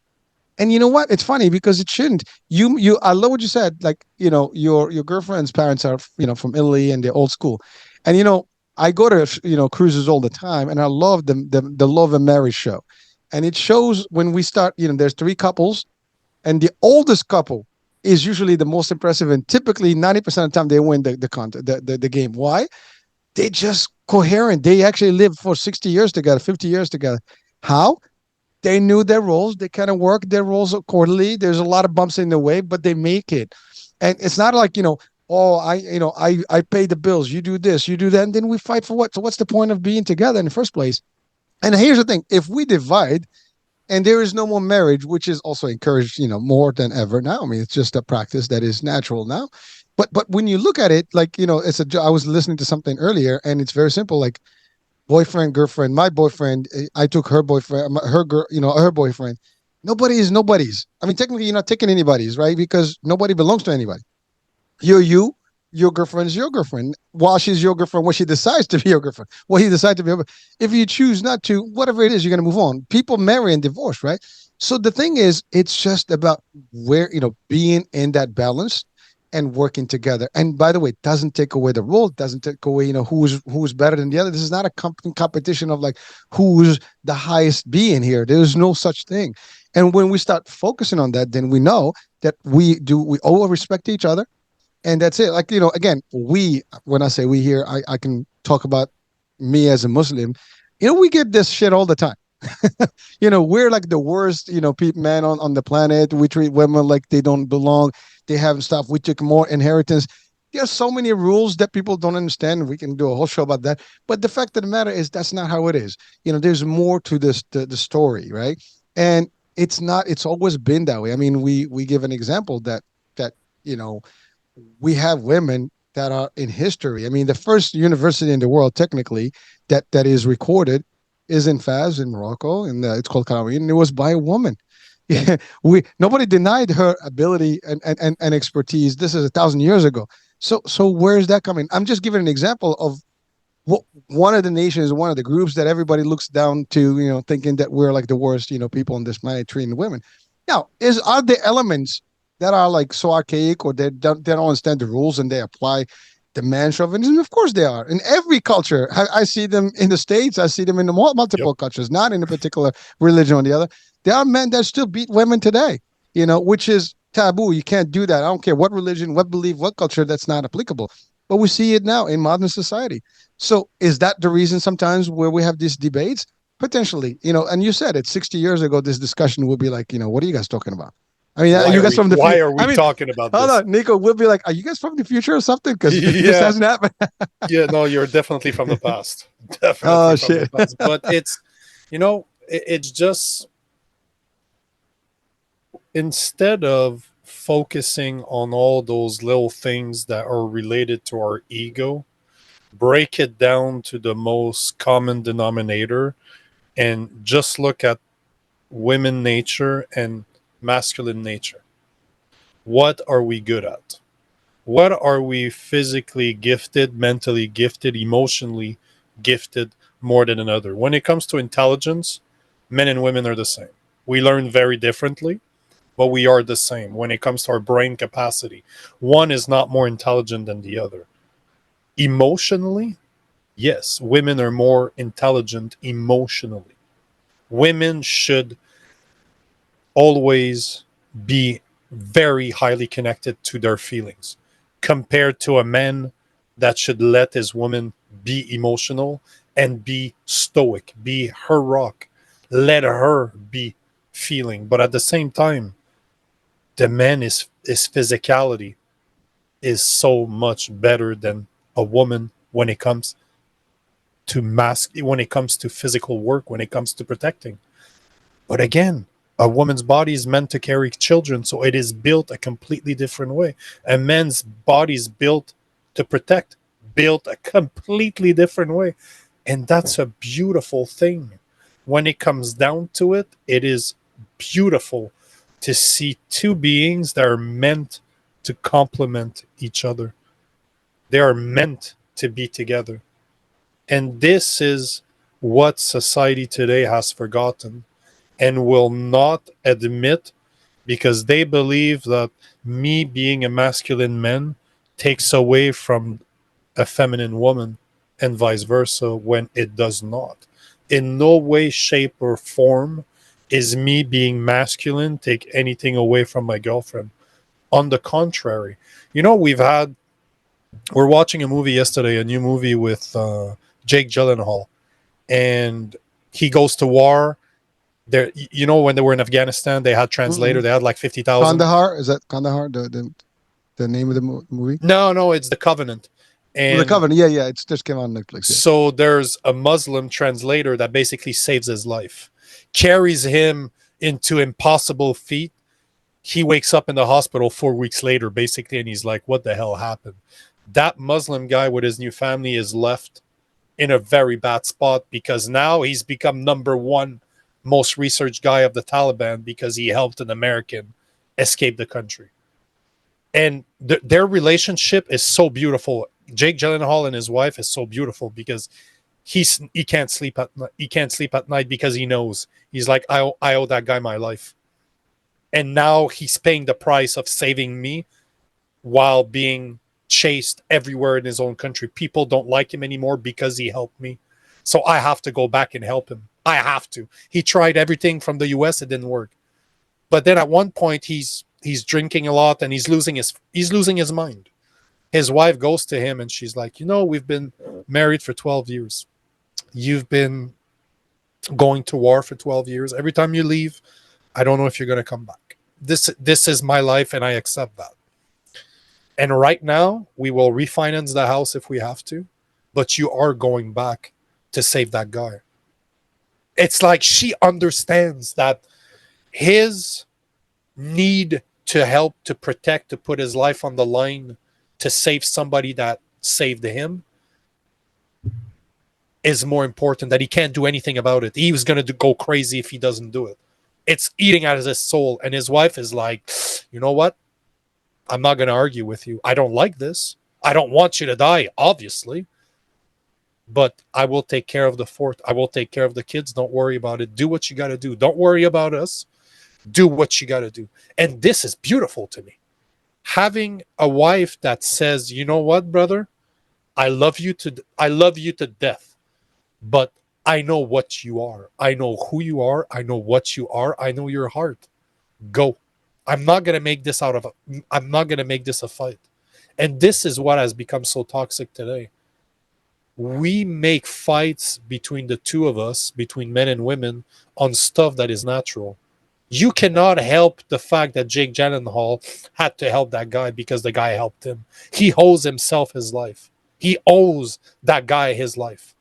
And you know what? It's funny because it shouldn't. I love what you said. Like, your girlfriend's parents are, from Italy and they're old school. And I go to cruises all the time, and I love the Love and Marriage show. And it shows when we start, there's three couples, and the oldest couple is usually the most impressive, and typically 90% of the time they win the game. Why? They just coherent. They actually live for 60 years together, 50 years together. How? They knew their roles. They kind of work their roles accordingly. There's a lot of bumps in the way, but they make it. And it's not like, oh, I pay the bills. You do this, you do that. And then we fight for what? So what's the point of being together in the first place? And here's the thing. If we divide and there is no more marriage, which is also encouraged, more than ever now. I mean, it's just a practice that is natural now. But when you look at it, like, I was listening to something earlier, and it's very simple. Like, boyfriend, girlfriend, my boyfriend, I took her boyfriend, her girl, her boyfriend. Nobody is nobody's. I mean, technically, you're not taking anybody's, right? Because nobody belongs to anybody. You're you. Your girlfriend is your girlfriend. While she's your girlfriend, when she decides to be your girlfriend, what he decides to be. If you choose not to, whatever it is, you're going to move on. People marry and divorce, right? So the thing is, it's just about where, being in that balance and working together. And by the way, it doesn't take away the role. It doesn't take away, who's better than the other. This is not a competition of like who's the highest being here. There's no such thing. And when we start focusing on that, then we know that we all respect each other, and that's it. Like, again, when I say we here, I can talk about me as a Muslim. We get this shit all the time. We're like the worst, people, man, on the planet. We treat women like they don't belong. They have stuff. We took more inheritance. There's so many rules that people don't understand. We can do a whole show about that. But the fact of the matter is that's not how it is. There's more to this, the story, right? And it's not, it's always been that way. I mean, we give an example that, you know, we have women that are in history. I mean, the first university in the world, technically, that is recorded is in Fez in Morocco, and it's called Qarawiyyin, and it was by a woman. Yeah, we nobody denied her ability and expertise. This is 1,000 years ago. So where is that coming? I'm just giving an example of what one of the nations, one of the groups that everybody looks down to, thinking that we're like the worst, people on this planet treating women. Now, are there elements that are like so archaic, or they don't understand the rules and they apply the man chauvinism? Of course they are. In every culture, I see them in the States. I see them in the multiple cultures, not in a particular religion or the other. There are men that still beat women today, which is taboo. You can't do that. I don't care what religion, what belief, what culture, that's not applicable. But we see it now in modern society. So is that the reason sometimes where we have these debates? Potentially, and you said it 60 years ago, this discussion would be like, what are you guys talking about? I mean, you guys from the why are we talking about this? Hold on, Nico, we'll be like, are you guys from the future or something? Because this hasn't happened. Yeah, no, you're definitely from the past. Definitely Oh, from shit. the past. But it's just, instead of focusing on all those little things that are related to our ego, break it down to the most common denominator and just look at women nature and masculine nature. What are we good at? What are we physically gifted, mentally gifted, emotionally gifted more than another? When it comes to intelligence, men and women are the same. We learn very differently, but we are the same when it comes to our brain capacity. One is not more intelligent than the other. Emotionally, yes, women are more intelligent emotionally. Women should always be very highly connected to their feelings, compared to a man that should let his woman be emotional and be stoic, be her rock, let her be feeling. But at the same time, the man is his physicality is so much better than a woman when it comes to when it comes to physical work, when it comes to protecting. But again, a woman's body is meant to carry children, so it is built a completely different way. A man's body is built to protect, built a completely different way. And that's a beautiful thing. When it comes down to it, it is beautiful to see two beings that are meant to complement each other. They are meant to be together. And this is what society today has forgotten and will not admit, because they believe that me being a masculine man takes away from a feminine woman, and vice versa, when it does not. In no way, shape, or form is me being masculine take anything away from my girlfriend. On the contrary, we're watching a movie yesterday, a new movie with Jake Gyllenhaal, and he goes to war. There, when they were in Afghanistan, they had translator. Mm-mm. They had like 50,000. Kandahar, is that Kandahar? The name of the movie? No, it's the Covenant. Well, the And Covenant. Yeah. It's just came on Netflix. Yeah. so there's a Muslim translator that basically saves his life, carries him into impossible feat. He wakes up in the hospital 4 weeks later, basically, and he's like, what the hell happened? That Muslim guy with his new family is left in a very bad spot, because now he's become number one most researched guy of the Taliban because he helped an American escape the country. And their relationship is so beautiful. Jake Gyllenhaal and his wife is so beautiful because he can't sleep at night. He can't sleep at night because he knows, he's like, I owe that guy my life. And now he's paying the price of saving me while being chased everywhere in his own country. People don't like him anymore because he helped me. So I have to go back and help him. I have to. He tried everything from the US. It didn't work. But then at one point, he's he's drinking a lot and he's losing his mind. His wife goes to him and she's like, we've been married for 12 years. You've been going to war for 12 years. Every time you leave, I don't know if you're going to come back. This is my life and I accept that. And right now, we will refinance the house if we have to, but you are going back to save that guy. It's like she understands that his need to help, to protect, to put his life on the line, to save somebody that saved him is more important, that he can't do anything about it. He was going to go crazy if he doesn't do it. It's eating at his soul. And his wife is like, you know what? I'm not going to argue with you. I don't like this. I don't want you to die, obviously. But I will take care of the fort. I will take care of the kids. Don't worry about it. Do what you got to do. Don't worry about us. Do what you got to do. And this is beautiful to me. Having a wife that says, you know what, brother? I love you to death. But I know what you are. I know who you are. I know what you are. I know your heart. Go. I'm not going to make this a fight. And this is what has become so toxic today. We make fights between the two of us, between men and women, on stuff that is natural. You cannot help the fact that Jake Gyllenhaal had to help that guy because the guy helped him. He owes himself his life. He owes that guy his life.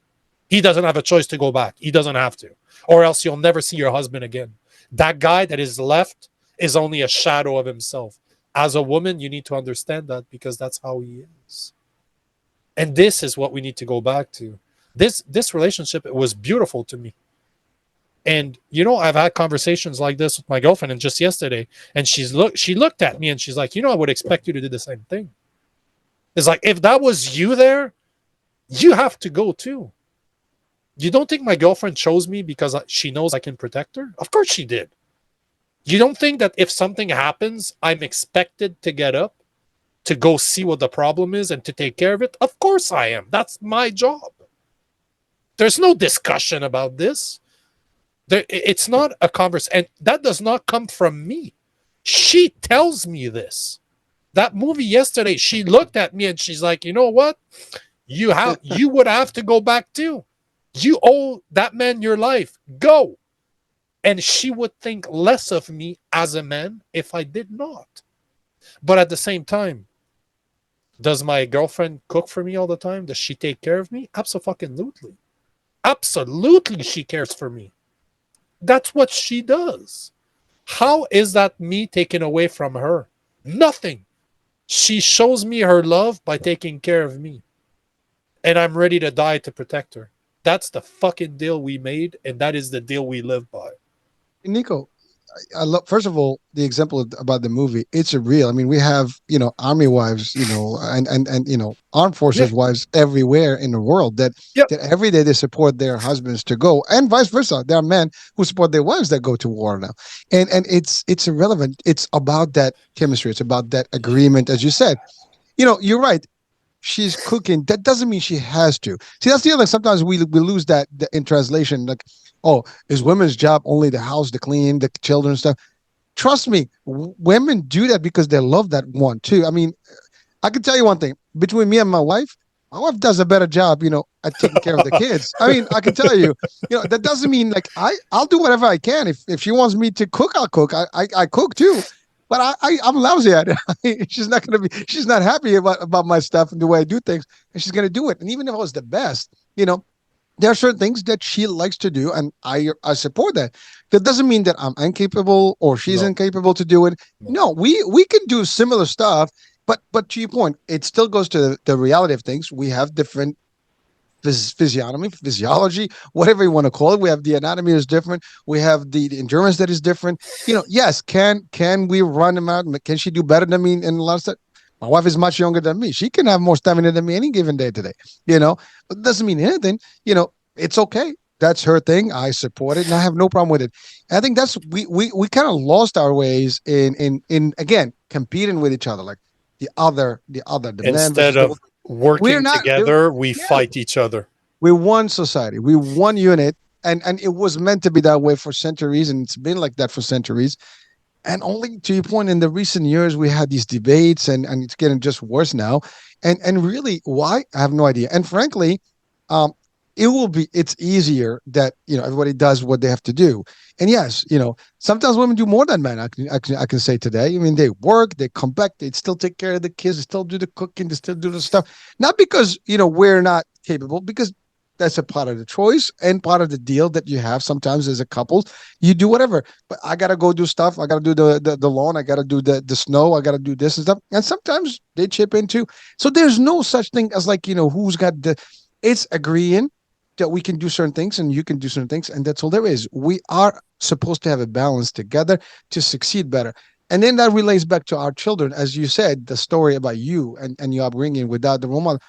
He doesn't have a choice to go back. He doesn't have to. Or else you'll never see your husband again. That guy that is left is only a shadow of himself. As a woman, you need to understand that because that's how he is. And this is what we need to go back to. This relationship, it was beautiful to me. And, I've had conversations like this with my girlfriend, and just yesterday, and she looked at me and she's like, I would expect you to do the same thing. It's like, if that was you there, you have to go too. You don't think my girlfriend chose me because she knows I can protect her? Of course she did. You don't think that if something happens, I'm expected to get up, to go see what the problem is and to take care of it? Of course I am. That's my job. There's no discussion about this. It's not a conversation. And that does not come from me. She tells me this. That movie yesterday, she looked at me and she's like, you know what? You would have to go back too. You owe that man your life. Go. And she would think less of me as a man if I did not. But at the same time, does my girlfriend cook for me all the time? Does she take care of me? Absolutely. Absolutely, she cares for me. That's what she does. How is that me taken away from her? Nothing. She shows me her love by taking care of me. And I'm ready to die to protect her. That's the fucking deal we made, and that is the deal we live by. Nico, I love, first of all, the example about the movie. It's a real. I mean, we have army wives, and armed forces wives everywhere in the world that every day they support their husbands to go, and vice versa. There are men who support their wives that go to war now, and it's irrelevant. It's about that chemistry. It's about that agreement, as you said. You're right. She's cooking. That doesn't mean she has to. See, that's the other. Sometimes we lose that in translation. Like, oh, is women's job only the house, the clean, the children stuff? Trust me, women do that because they love that one too. I mean, I can tell you one thing. Between me and my wife does a better job, at taking care of the kids. I mean, I can tell you, that doesn't mean like I'll do whatever I can. If she wants me to cook, I'll cook. I cook too. But I'm lousy at it. She's not happy about my stuff and the way I do things, and she's going to do it. And even if I was the best, there are certain things that she likes to do, and I support that. That doesn't mean that I'm incapable or she's incapable to do it. No, we can do similar stuff, but to your point, it still goes to the reality of things. We have different physiology, whatever you want to call it. We have the anatomy is different. We have the endurance that is different. Yes, can we run them out? Can she do better than me in a lot of stuff? My wife is much younger than me. She can have more stamina than me any given day today. But it doesn't mean anything. It's okay. That's her thing. I support it, and I have no problem with it. And I think that's we kind of lost our ways in again competing with each other, like the instead man of working together, we fight each other. We're one society. We're one unit, and it was meant to be that way for centuries, and it's been like that for centuries. And only to your point, in the recent years, we had these debates, and it's getting just worse now. And really, why? I have no idea. And frankly, um, it's easier that everybody does what they have to do. And yes, sometimes women do more than men. I can say today. I mean, they work, they come back, they still take care of the kids, they still do the cooking, they still do the stuff. Not because we're not capable, because that's a part of the choice and part of the deal that you have sometimes as a couple. You do whatever, but I gotta go do stuff. I gotta do the lawn. I gotta do the snow. I gotta do this and stuff. And sometimes they chip in too. So there's no such thing as like who's got the. It's agreeing that we can do certain things and you can do certain things, and that's all there is. We are supposed to have a balance together to succeed better. And then that relates back to our children, as you said, the story about you and your upbringing without the role model.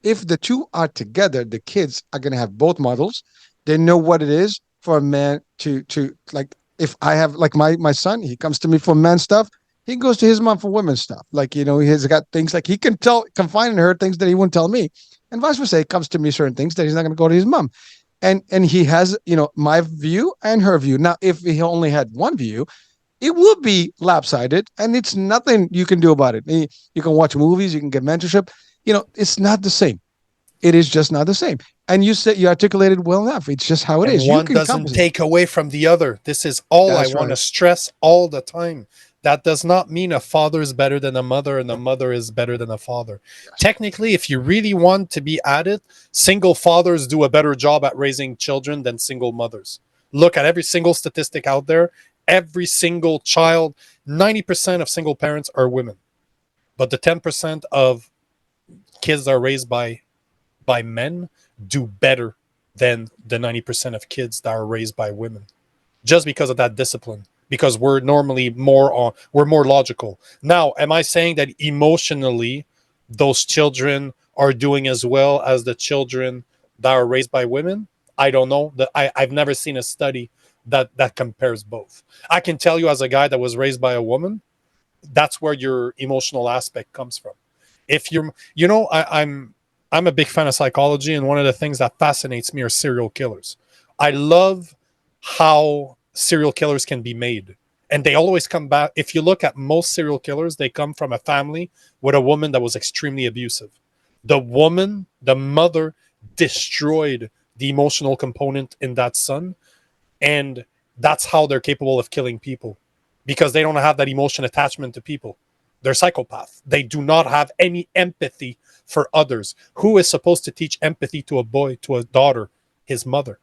If the two are together, the kids are going to have both models. They know what it is for a man to like. If I have like my son, he comes to me for man stuff. He goes to his mom for women's stuff. Like he's got things like he can confide in her things that he wouldn't tell me, and vice versa. He comes to me certain things that he's not going to go to his mom, and he has my view and her view. Now, if he only had one view, it will be lopsided, and it's nothing you can do about it. You can watch movies, you can get mentorship. It's not the same. It is just not the same. And you articulated well enough. It's just how it And is. one You can doesn't compensate. take away from the other. This is all I That's want to right. stress all the time. That does not mean a father is better than a mother and a mother is better than a father. Yes. Technically, if you really want to be at it, single fathers do a better job at raising children than single mothers. Look at every single statistic out there. Every single child, 90% of single parents are women. But the 10% of kids that are raised by men do better than the 90% of kids that are raised by women, just because of that discipline, because we're normally we're more logical. Now, am I saying that emotionally those children are doing as well as the children that are raised by women? I don't know. I've never seen a study that compares both. I can tell you, as a guy that was raised by a woman, that's where your emotional aspect comes from. If you're I'm a big fan of psychology, and one of the things that fascinates me are serial killers. I love how serial killers can be made, and they always come back. If you look at most serial killers, they come from a family with a woman that was extremely abusive. The mother, destroyed the emotional component in that son, and that's how they're capable of killing people, because they don't have that emotion attachment to people. They're psychopaths. They do not have any empathy for others. Who is supposed to teach empathy to a boy, to a daughter? His mother.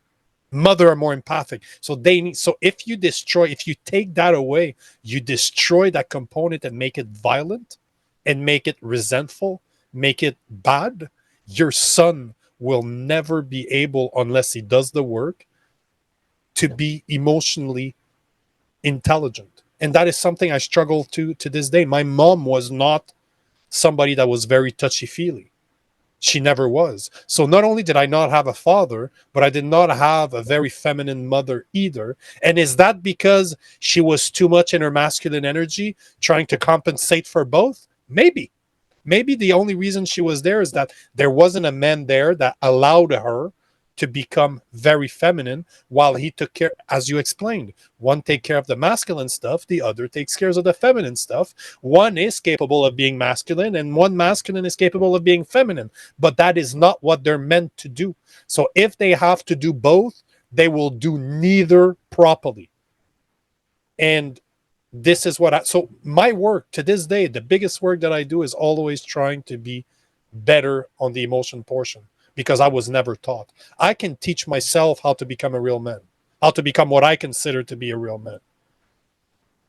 Mother are more empathic. So if you take that away, you destroy that component and make it violent and make it resentful, make it bad. Your son will never be able, unless he does the work, to be emotionally intelligent. And that is something I struggle to this day. My mom was not somebody that was very touchy-feely. She never was. So not only did I not have a father, but I did not have a very feminine mother either. And is that because she was too much in her masculine energy, trying to compensate for both? Maybe. Maybe the only reason she was there is that there wasn't a man there that allowed her to become very feminine, while he took care, as you explained. One take care of the masculine stuff, the other takes care of the feminine stuff. One is capable of being masculine, and one masculine is capable of being feminine, but that is not what they're meant to do. So if they have to do both, they will do neither properly. And this is so my work to this day, the biggest work that I do is always trying to be better on the emotion portion, because I was never taught. I can teach myself how to become a real man, how to become what I consider to be a real man.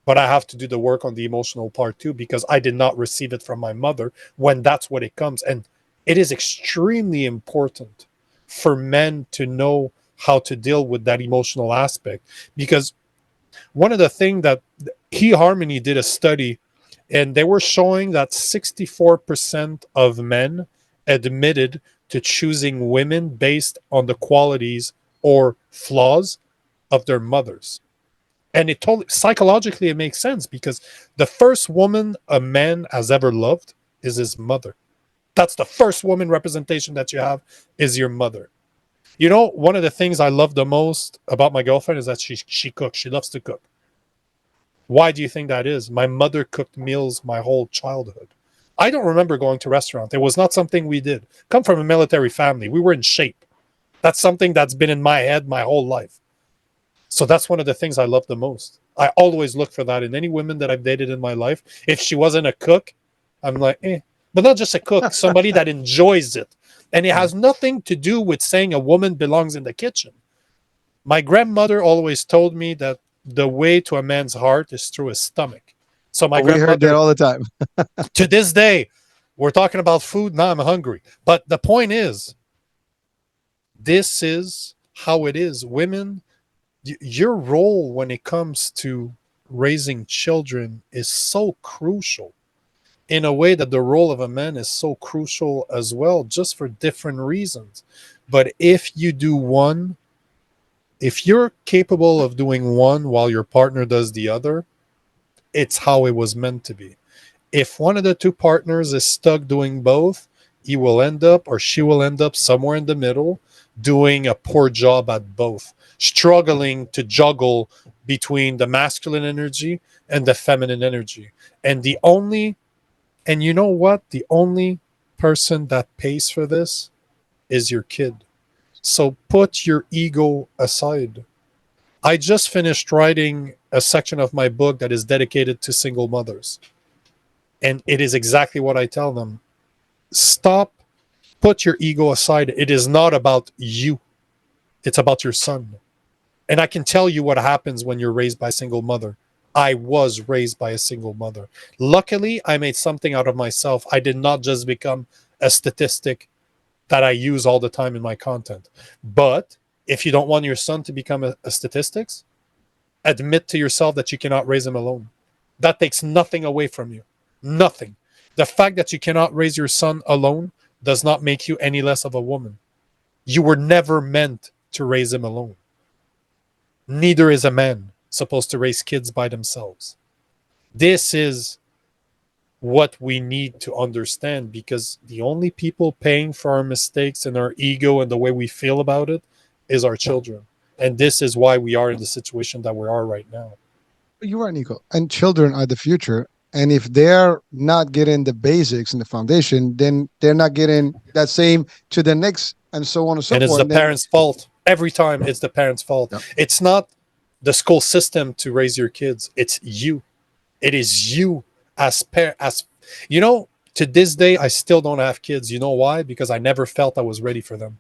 But I have to do the work on the emotional part too, because I did not receive it from my mother when that's what it comes. And it is extremely important for men to know how to deal with that emotional aspect, because one of the things that eHarmony did a study, and they were showing that 64% of men admitted to choosing women based on the qualities or flaws of their mothers. And it totally, psychologically, it makes sense, because the first woman a man has ever loved is his mother. That's the first woman representation that you have, is your mother. One of the things I love the most about my girlfriend is that she cooks. She loves to cook. Why do you think that is? My mother cooked meals my whole childhood. I don't remember going to restaurant. It was not something we did. Come from a military family. We were in shape. That's something that's been in my head my whole life. So that's one of the things I love the most. I always look for that in any women that I've dated in my life. If she wasn't a cook, I'm like, But not just a cook, somebody that enjoys it. And it has nothing to do with saying a woman belongs in the kitchen. My grandmother always told me that the way to a man's heart is through his stomach. So my We heard that grandmother, all the time. to this day, we're talking about food. Now I'm hungry. But the point is, this is how it is. Women, your role when it comes to raising children is so crucial in a way that the role of a man is so crucial as well, just for different reasons. But if you do one, if you're capable of doing one while your partner does the other, it's how it was meant to be. If one of the two partners is stuck doing both, he will end up or she will end up somewhere in the middle doing a poor job at both, struggling to juggle between the masculine energy and the feminine energy. And and you know what? The only person that pays for this is your kid. So put your ego aside. I just finished writing a section of my book that is dedicated to single mothers. And it is exactly what I tell them. Stop, put your ego aside. It is not about you, it's about your son. And I can tell you what happens when you're raised by a single mother. I was raised by a single mother. Luckily, I made something out of myself. I did not just become a statistic that I use all the time in my content. But if you don't want your son to become a statistics, admit to yourself that you cannot raise him alone. That takes nothing away from you. Nothing. The fact that you cannot raise your son alone does not make you any less of a woman. You were never meant to raise him alone. Neither is a man supposed to raise kids by themselves. This is what we need to understand, because the only people paying for our mistakes and our ego and the way we feel about it is our children. And this is why we are in the situation that we are right now. You're right, Nico. And children are the future. And if they're not getting the basics and the foundation, then they're not getting that same to the next, and so on and so And it's forth. the parents' fault. Every time it's the parents' fault. Yep. It's not the school system to raise your kids. It's you. It is you as you know, to this day, I still don't have kids. You know why? Because I never felt I was ready for them.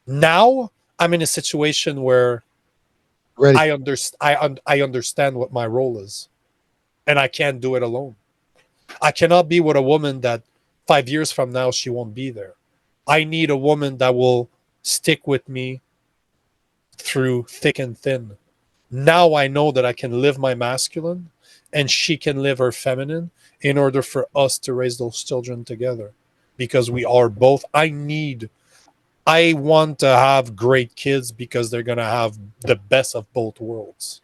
Now I'm in a situation where Ready. I understand what my role is, and I can't do it alone. I cannot be with a woman that 5 years from now she won't be there. I need a woman that will stick with me through thick and thin. Now I know that I can live my masculine and she can live her feminine in order for us to raise those children together, because we are both. I want to have great kids because they're going to have the best of both worlds.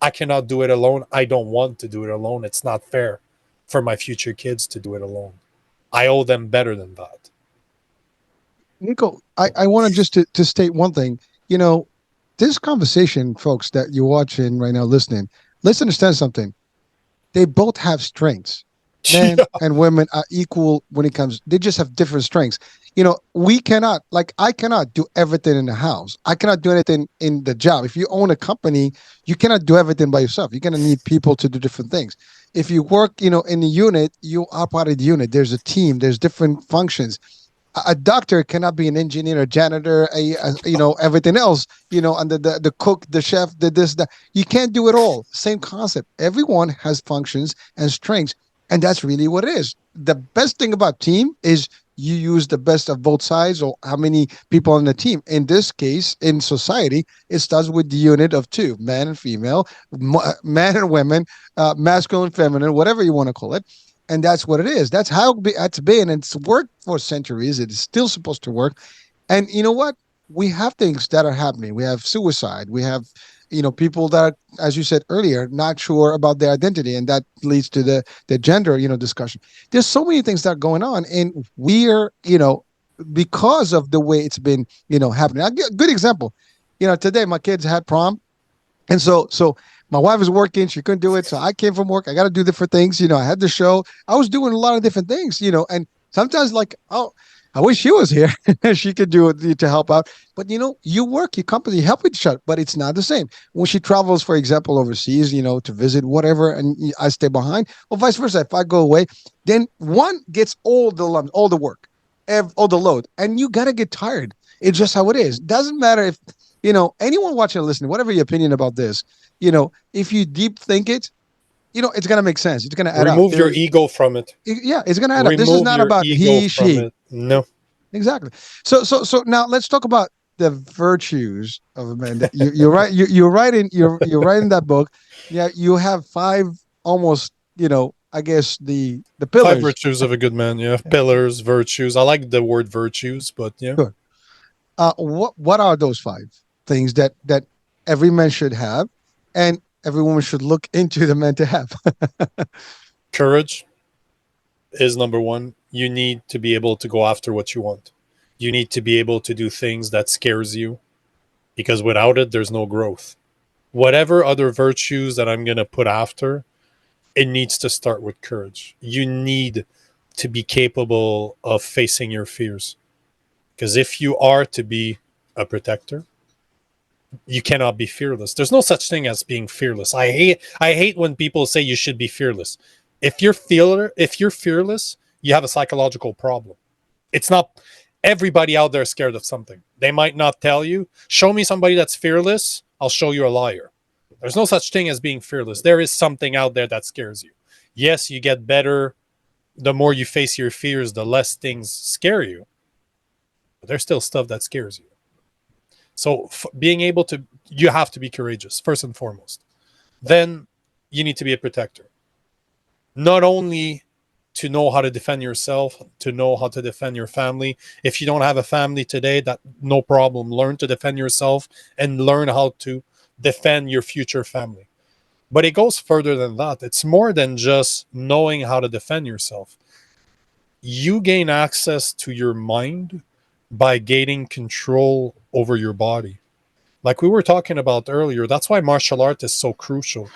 I cannot do it alone. I don't want to do it alone. It's not fair for my future kids to do it alone. I owe them better than that. Nico, I want to just to state one thing. You know, this conversation, folks, that you're watching right now, listening, let's understand something. They both have strengths. Men and women are equal when it comes. They just have different strengths. You know, we cannot, like, I cannot do everything in the house. I cannot do anything in the job. If you own a company, you cannot do everything by yourself. You're going to need people to do different things. If you work, you know, in a unit, you are part of the unit. There's a team. There's different functions. A doctor cannot be an engineer, a janitor, you know, everything else, you know, and the cook, the chef, the this, that. You can't do it all. Same concept. Everyone has functions and strengths, and that's really what it is. The best thing about team is you use the best of both sides, or how many people on the team. In this case, in society, it starts with the unit of two, man and female, man and women, masculine, feminine, whatever you want to call it. And that's what it is. That's how it's been. And it's worked for centuries. It is still supposed to work. And you know what? We have things that are happening. We have suicide. We have, you know, people that are, as you said earlier, not sure about their identity. And that leads to the gender, you know, discussion. There's so many things that are going on. And we're, you know, because of the way it's been, you know, happening. I'll give a good example. You know, today my kids had prom. And so My wife was working; she couldn't do it, so I came from work. I got to do different things. I had the show. I was doing a lot of different things. And sometimes like, oh, I wish she was here. She could do it to help out. But you work, you company, you help each other, but it's not the same. When she travels, for example, overseas, to visit whatever, and I stay behind, or vice versa. If I go away, then one gets all the work, all the load, and you gotta get tired. It's just how it is. Doesn't matter if anyone watching or listening, whatever your opinion about this, if you deep think it, it's gonna make sense. It's gonna add up. Remove your ego from it. Yeah, it's gonna add up. This is Remove not your about ego he, from she. it. No. Exactly. So now let's talk about the virtues of a man. You're right. You're right in you're right in that book. Yeah, you have five almost. I guess the Five pillars. virtues of a good man. Yeah. Pillars, virtues. I like the word virtues, but yeah. Sure. What are those five things that every man should have, and every woman should look into the man to have? Courage is number one. You need to be able to go after what you want. You need to be able to do things that scares you, because without it, there's no growth. Whatever other virtues that I'm going to put after, it needs to start with courage. You need to be capable of facing your fears. Because if you are to be a protector, you cannot be fearless. There's no such thing as being fearless. I hate when people say you should be fearless. If you're fearless, you have a psychological problem. It's not everybody out there is scared of something. They might not tell you. Show me somebody that's fearless, I'll show you a liar. There's no such thing as being fearless. There is something out there that scares you. Yes, you get better the more you face your fears, the less things scare you. But there's still stuff that scares you. So being able to, you have to be courageous, first and foremost. Then you need to be a protector. Not only to know how to defend yourself, to know how to defend your family. If you don't have a family today, that no problem. Learn to defend yourself and learn how to defend your future family. But it goes further than that. It's more than just knowing how to defend yourself. You gain access to your mind by gaining control over your body. Like we were talking about earlier, that's why martial art is so crucial.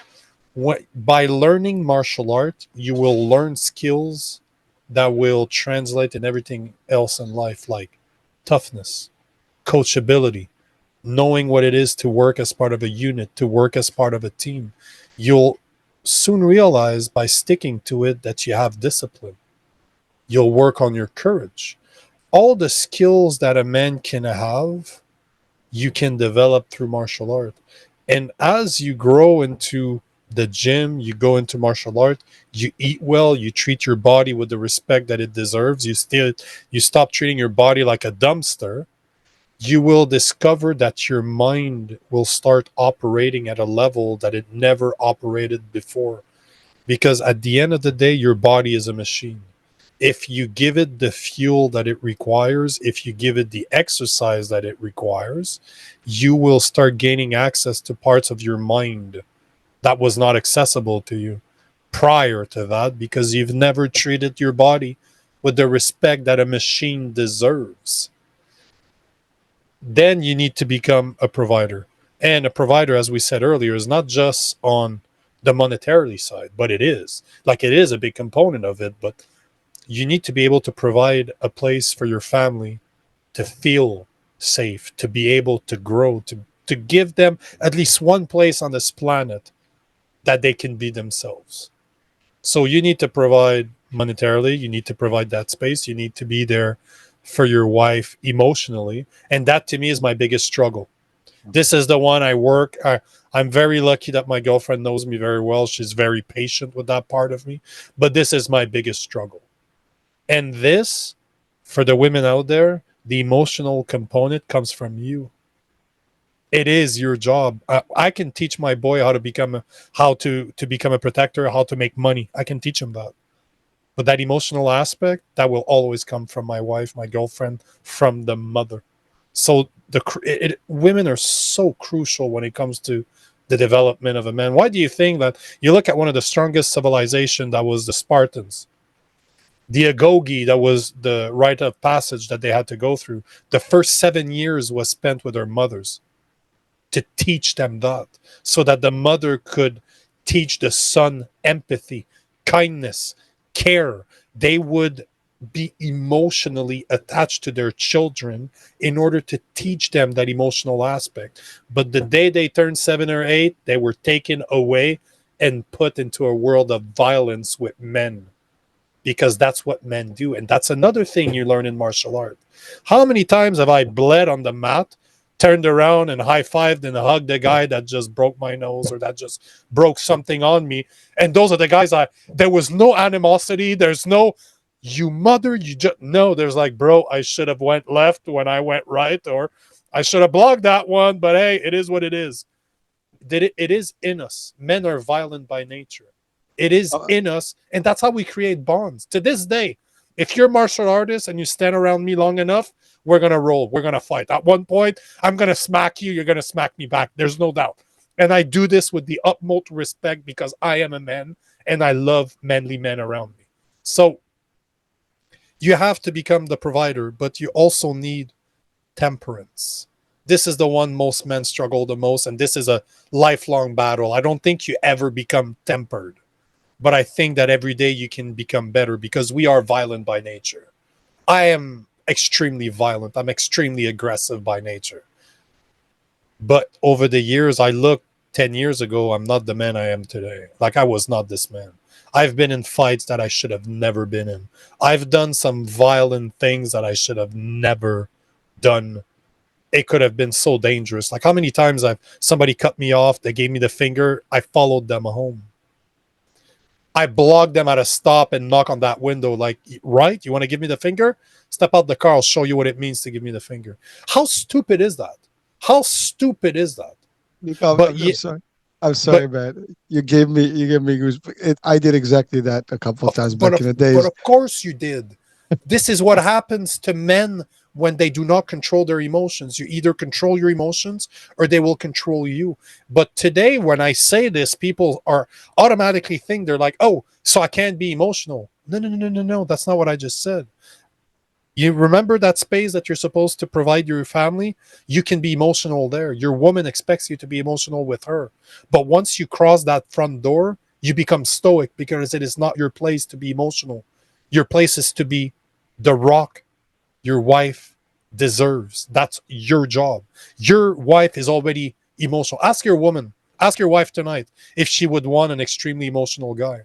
By learning martial art, you will learn skills that will translate in everything else in life, like toughness, coachability, knowing what it is to work as part of a unit, to work as part of a team. You'll soon realize by sticking to it that you have discipline. You'll work on your courage. All the skills that a man can have, you can develop through martial art. And as you grow into the gym, you go into martial art, you eat well, you treat your body with the respect that it deserves, you stop treating your body like a dumpster, you will discover that your mind will start operating at a level that it never operated before. Because at the end of the day, your body is a machine. If you give it the fuel that it requires, if you give it the exercise that it requires, you will start gaining access to parts of your mind that was not accessible to you prior to that, because you've never treated your body with the respect that a machine deserves. Then you need to become a provider. And a provider, as we said earlier, is not just on the monetarily side, but it is. Like, it is a big component of it, but you need to be able to provide a place for your family to feel safe, to be able to grow, to give them at least one place on this planet that they can be themselves. So you need to provide monetarily, you need to provide that space, you need to be there for your wife emotionally. And that to me is my biggest struggle. This is the one I work. I'm very lucky that my girlfriend knows me very well. She's very patient with that part of me. But this is my biggest struggle. And this, for the women out there, the emotional component comes from you. It is your job. I can teach my boy how to become a protector, how to make money. I can teach him that. But that emotional aspect, that will always come from my wife, my girlfriend, from the mother. So women are so crucial when it comes to the development of a man. Why do you think that you look at one of the strongest civilization, that was the Spartans, the agoge, that was the rite of passage that they had to go through? The first 7 years was spent with their mothers. to teach them that, so that the mother could teach the son empathy, kindness, care. They would be emotionally attached to their children in order to teach them that emotional aspect. But the day they turned 7 or 8, they were taken away and put into a world of violence with men, because that's what men do. And that's another thing you learn in martial art. How many times have I bled on the mat, turned around and high-fived and hugged the guy that just broke my nose or that just broke something on me? And those are the guys there was no animosity. There's no, you mother, you just, no, there's like, bro, I should have went left when I went right, or I should have blocked that one, but hey, it is what it is. It is in us. Men are violent by nature. It is Uh, in us, and that's how we create bonds. To this day, if you're a martial artist and you stand around me long enough, we're gonna roll. We're gonna fight. At one point, I'm gonna smack you. You're gonna smack me back. There's no doubt. And I do this with the utmost respect because I am a man and I love manly men around me. So you have to become the provider, but you also need temperance. This is the one most men struggle the most, and this is a lifelong battle. I don't think you ever become tempered, but I think that every day you can become better because we are violent by nature. I am extremely violent. I'm extremely aggressive by nature. But over the years, I look 10 years ago, I'm not the man I am today. Like, I was not this man. I've been in fights that I should have never been in. I've done some violent things that I should have never done. It could have been so dangerous. Like, how many times somebody cut me off, they gave me the finger, I followed them home. I blocked them at a stop and knock on that window like, right? You want to give me the finger? Step out the car. I'll show you what it means to give me the finger. How stupid is that? How stupid is that? Nico, But I'm yeah, sorry. I'm but sorry, man. You gave me goose. I did exactly that a couple of times but back of, in the but days. of course you did. This is what happens to men when they do not control their emotions. You either control your emotions or they will control you. But today, when I say this, people are automatically think they're like, oh, so I can't be emotional. No, no, no, no, no, no. That's not what I just said. You remember that space that you're supposed to provide your family? You can be emotional there. Your woman expects you to be emotional with her. But once you cross that front door, you become stoic because it is not your place to be emotional. Your place is to be the rock your wife deserves. That's your job. Your wife is already emotional. Ask your woman, ask your wife tonight if she would want an extremely emotional guy.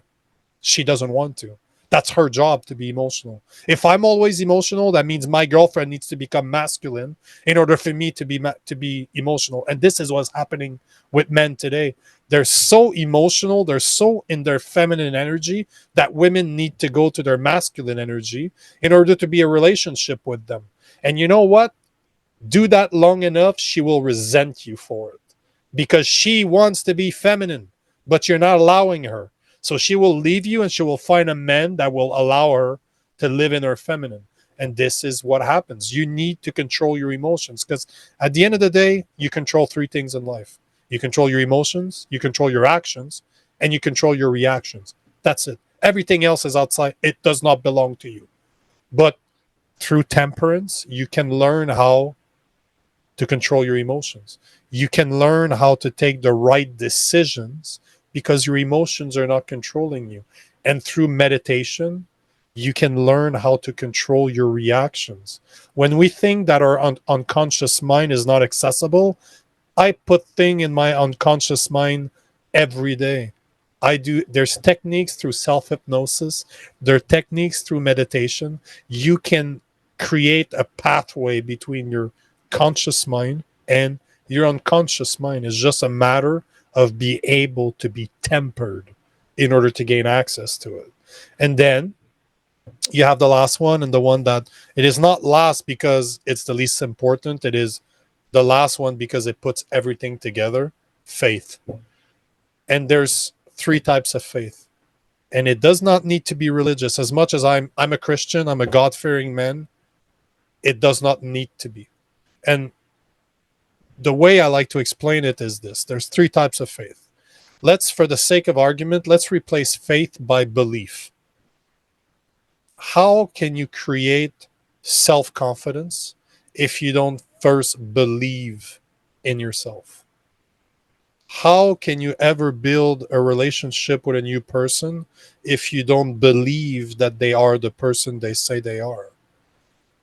She doesn't want to. That's her job to be emotional. If I'm always emotional, that means my girlfriend needs to become masculine in order for me to be emotional. And this is what's happening with men today. They're so emotional, they're so in their feminine energy that women need to go to their masculine energy in order to be a relationship with them. And you know what? Do that long enough, she will resent you for it because she wants to be feminine, but you're not allowing her. So she will leave you and she will find a man that will allow her to live in her feminine. And this is what happens. You need to control your emotions because at the end of the day, you control three things in life: you control your emotions, you control your actions, and you control your reactions. That's it. Everything else is outside. It does not belong to you. But through temperance, you can learn how to control your emotions. You can learn how to take the right decisions because your emotions are not controlling you. And through meditation, you can learn how to control your reactions. When we think that our unconscious mind is not accessible, I put thing in my unconscious mind every day. There's techniques through self-hypnosis, there are techniques through meditation. You can create a pathway between your conscious mind and your unconscious mind. It's just a matter of being able to be tempered in order to gain access to it. And then you have the last one, and the one that it is not last because it's the least important. It is the last one because it puts everything together: faith. And there's three types of faith. And it does not need to be religious. As much as I'm a Christian, I'm a God-fearing man, it does not need to be. And the way I like to explain it is this: there's three types of faith. Let's, for the sake of argument, let's replace faith by belief. How can you create self-confidence if you don't first believe in yourself? how can you ever build a relationship with a new person if you don't believe that they are the person they say they are?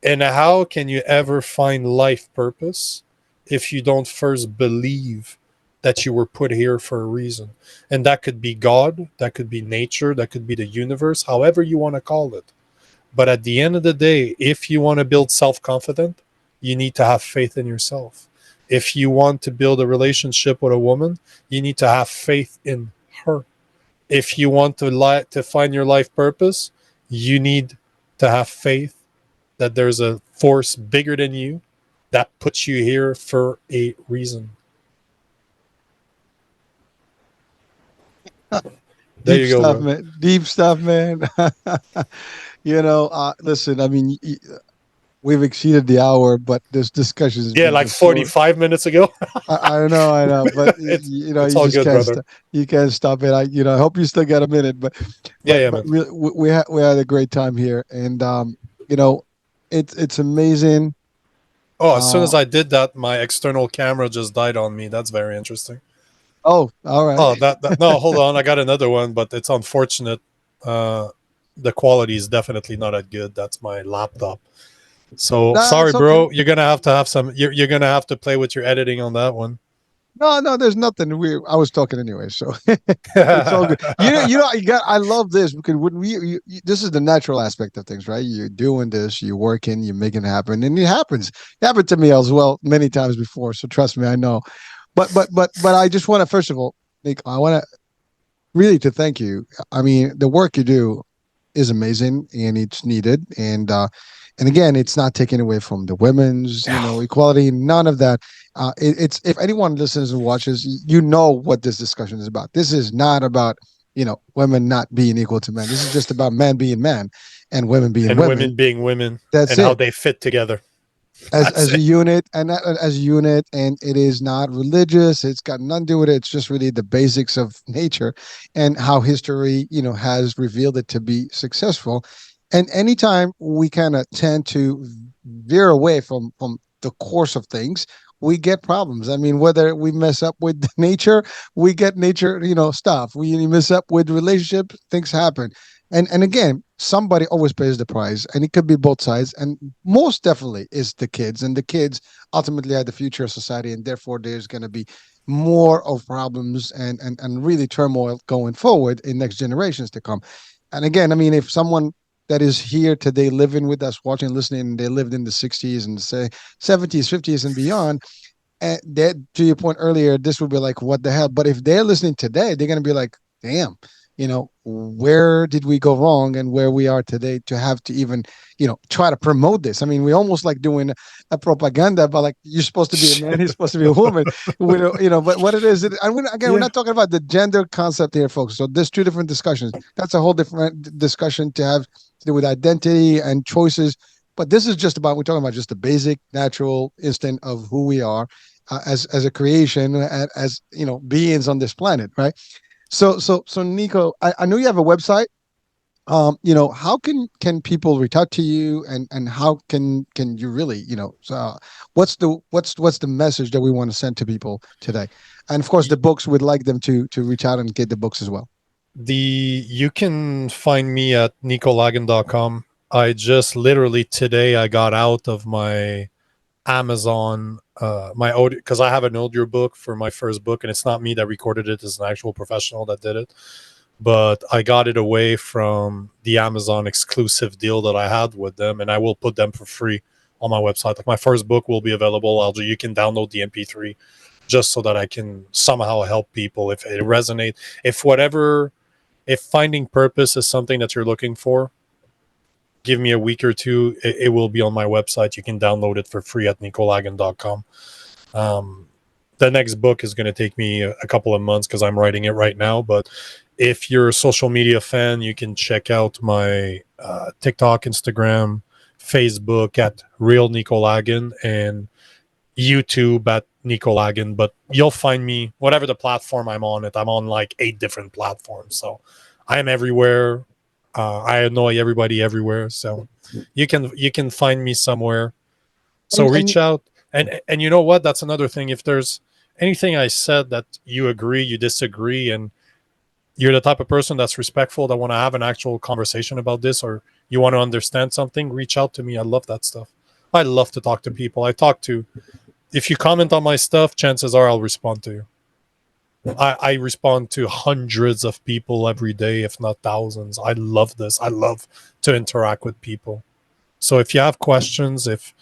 And how can you ever find life purpose if you don't first believe that you were put here for a reason? And that could be God, that could be nature, that could be the universe, however you want to call it. But at the end of the day, if you want to build self-confidence, you need to have faith in yourself. If you want to build a relationship with a woman, you need to have faith in her. If you want to find your life purpose, you need to have faith that there's a force bigger than you that puts you here for a reason. There Deep you go, stuff, bro. man. Deep stuff, man. Listen, I mean, we've exceeded the hour, but this discussion has Yeah, been like just so. 45 minutes ago. I know, but it's you all just good, can't brother. you can't stop it. I hope you still got a minute, Yeah, yeah, but man. really, we had a great time here, and you know, it's amazing. Oh, as soon Uh, as I did that, my external camera just died on me. That's very interesting. oh, all right. Oh, that no, hold on. I got another one, but it's unfortunate. Uh, the quality is definitely not that good. That's my laptop. So Nah, sorry, it's okay. bro. You're gonna have some. You're gonna have to play with your editing on that one. No, there's nothing. I was talking anyway, so it's all good. I love this because when this is the natural aspect of things, right? You're doing this, you're working, you're making it happen, and it happens. It happened to me as well many times before. So trust me, I know. But I just want to first of all, Nick, I want to really to thank you. I mean, the work you do is amazing and it's needed. And again, it's not taken away from the women's, equality, none of that. It's if anyone listens and watches, you know what this discussion is about. This is not about, women not being equal to men. This is just about men being men and women being And women. women being women That's and how it. they fit together. as That's as a it. unit and as a unit, and it is not religious. It's got nothing to do with it. It's just really the basics of nature and how history has revealed it to be successful. And anytime we kind of tend to veer away from the course of things, we get problems. I mean, whether we mess up with nature, we get nature stuff. We mess up with relationships, things happen. And again, somebody always pays the price, and it could be both sides, and most definitely is the kids, and the kids ultimately are the future of society, and therefore there's going to be more of problems and really turmoil going forward in next generations to come. And again, I mean, if someone that is here today living with us, watching, listening, and they lived in the 60s and say 70s, 50s, and beyond, and that, to your point earlier, this would be like, what the hell? But if they're listening today, they're going to be like, damn, where did we go wrong and where we are today to have to even, try to promote this? I mean, we almost like doing a propaganda, but like, you're supposed to be a man, he's supposed to be a woman. But what it is, again, we're Yeah. not talking about the gender concept here, folks. So there's two different discussions. That's a whole different discussion to have to do with identity and choices. But this is just about, we're talking about just the basic, natural instinct of who we are as a creation, as beings on this planet, right? So Nico, I know you have a website. How can people reach out to you, and how can you really, what's the message that we want to send to people today? And of course, the books, we'd like them to reach out and get the books as well. You can find me at nicolagan.com. I just literally today I got out of my Amazon my audio, because I have an audio book for my first book, and it's not me that recorded it, it's an actual professional that did it. But I got it away from the Amazon exclusive deal that I had with them, and I will put them for free on my website. Like, my first book will be available. You can download the MP3 just so that I can somehow help people if it resonates. If finding purpose is something that you're looking for, give me a week or two. It will be on my website. You can download it for free at nicolagan.com. The next book is going to take me a couple of months because I'm writing it right now. But if you're a social media fan, you can check out my TikTok, Instagram, Facebook at Real Nico Lagan, and YouTube at Nico Lagan. But you'll find me whatever the platform I'm on. I'm on like 8 different platforms, so I am everywhere. I annoy everybody everywhere, so you can find me somewhere. So And reach out, and you know what? That's another thing. If there's anything I said that you agree, you disagree, and you're the type of person that's respectful, that want to have an actual conversation about this, or you want to understand something, reach out to me. I love that stuff. I love to talk to people. If you comment on my stuff, chances are I'll respond to you. I respond to hundreds of people every day, if not thousands. I love this. I love to interact with people. So if you have questions, if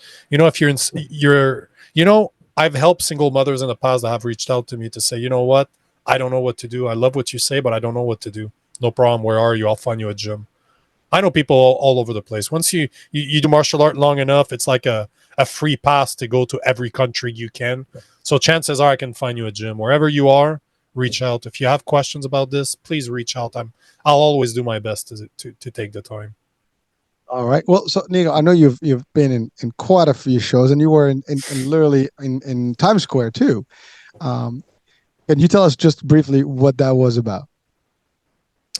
I've helped single mothers in the past that have reached out to me to say, you know what, I don't know what to do. I love what you say, but I don't know what to do. No problem. Where are you? I'll find you a gym. I know people all over the place. Once you do martial art long enough, it's like a free pass to go to every country you can. So chances are I can find you a gym. Wherever you are, reach out. If you have questions about this, please reach out. I'll always do my best to take the time. All right. Well, so Nico, I know you've been in quite a few shows, and you were in literally in Times Square too. Can you tell us just briefly what that was about?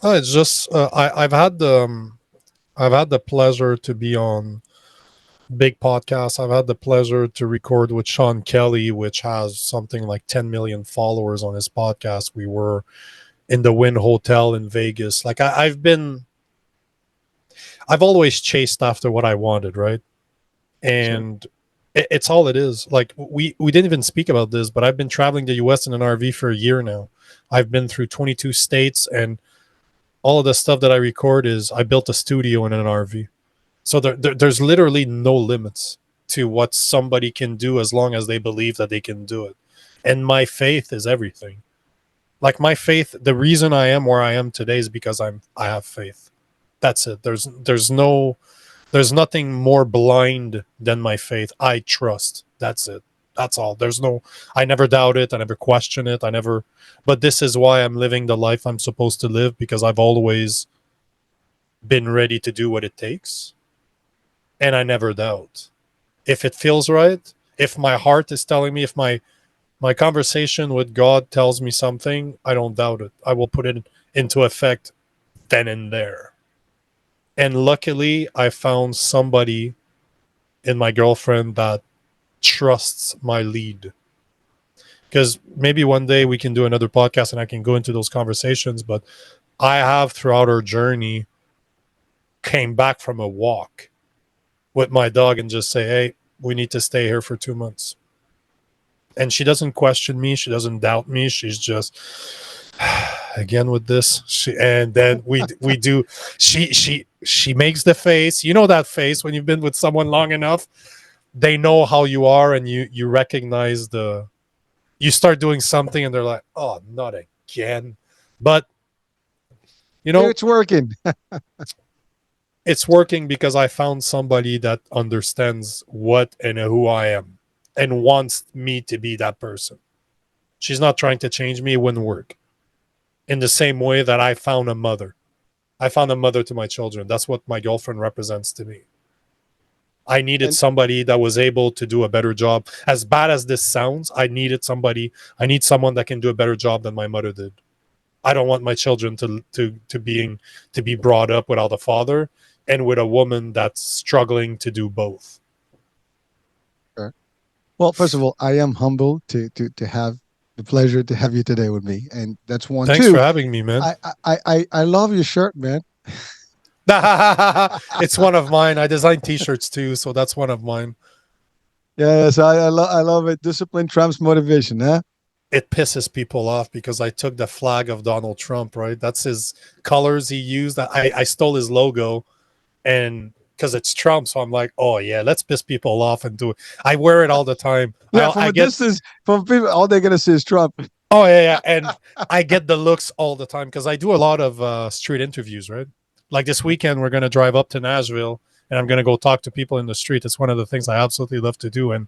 It's just I've had the pleasure to be on big podcasts. I've had the pleasure to record with Sean Kelly, which has something like 10 million followers on his podcast. We were in the Wynn Hotel in Vegas. Like I've always chased after what I wanted, right? And it's all it is. Like we didn't even speak about this, but I've been traveling the US in an RV for a year now. I've been through 22 states, and all of the stuff that I record is I built a studio in an RV. So there's literally no limits to what somebody can do as long as they believe that they can do it. And my faith is everything. Like my faith, the reason I am where I am today is because I have faith. That's it. There's nothing more blind than my faith. I trust. That's it. That's all. I never doubt it. I never question it. But this is why I'm living the life I'm supposed to live, because I've always been ready to do what it takes. And I never doubt. If it feels right, if my heart is telling me, if my conversation with God tells me something, I don't doubt it. I will put it into effect then and there. And luckily, I found somebody in my girlfriend that trusts my lead. Because maybe one day we can do another podcast and I can go into those conversations. But I have, throughout our journey, came back from a walk with my dog and just say, hey, we need to stay here for 2 months. And she doesn't question me. She doesn't doubt me. She's just, again with this. And then we do. She makes the face. You know that face when you've been with someone long enough. They know how you are, and you recognize you start doing something, and they're like, oh, not again. But It's working. It's working because I found somebody that understands what and who I am and wants me to be that person. She's not trying to change me. It wouldn't work. In the same way that I found a mother. I found a mother to my children. That's what my girlfriend represents to me. I needed somebody that was able to do a better job. As bad as this sounds, I need someone that can do a better job than my mother did. I don't want my children to be brought up without a father and with a woman that's struggling to do both. Sure. Well, first of all, I am humbled to have the pleasure to have you today with me, and that's one. Thanks for having me, man. I love your shirt, man. It's one of mine. I design T-shirts too, so that's one of mine. Yes, I love it. Discipline trumps motivation, huh? It pisses people off because I took the flag of Donald Trump, right? That's his colors he used. I stole his logo, and because it's Trump, so I'm like, oh yeah, let's piss people off and do it. I wear it all the time. Yeah, from a distance, from people, all they're gonna see is Trump. Oh yeah, and I get the looks all the time because I do a lot of street interviews, right? Like this weekend, we're gonna drive up to Nashville, and I'm gonna go talk to people in the street. It's one of the things I absolutely love to do, and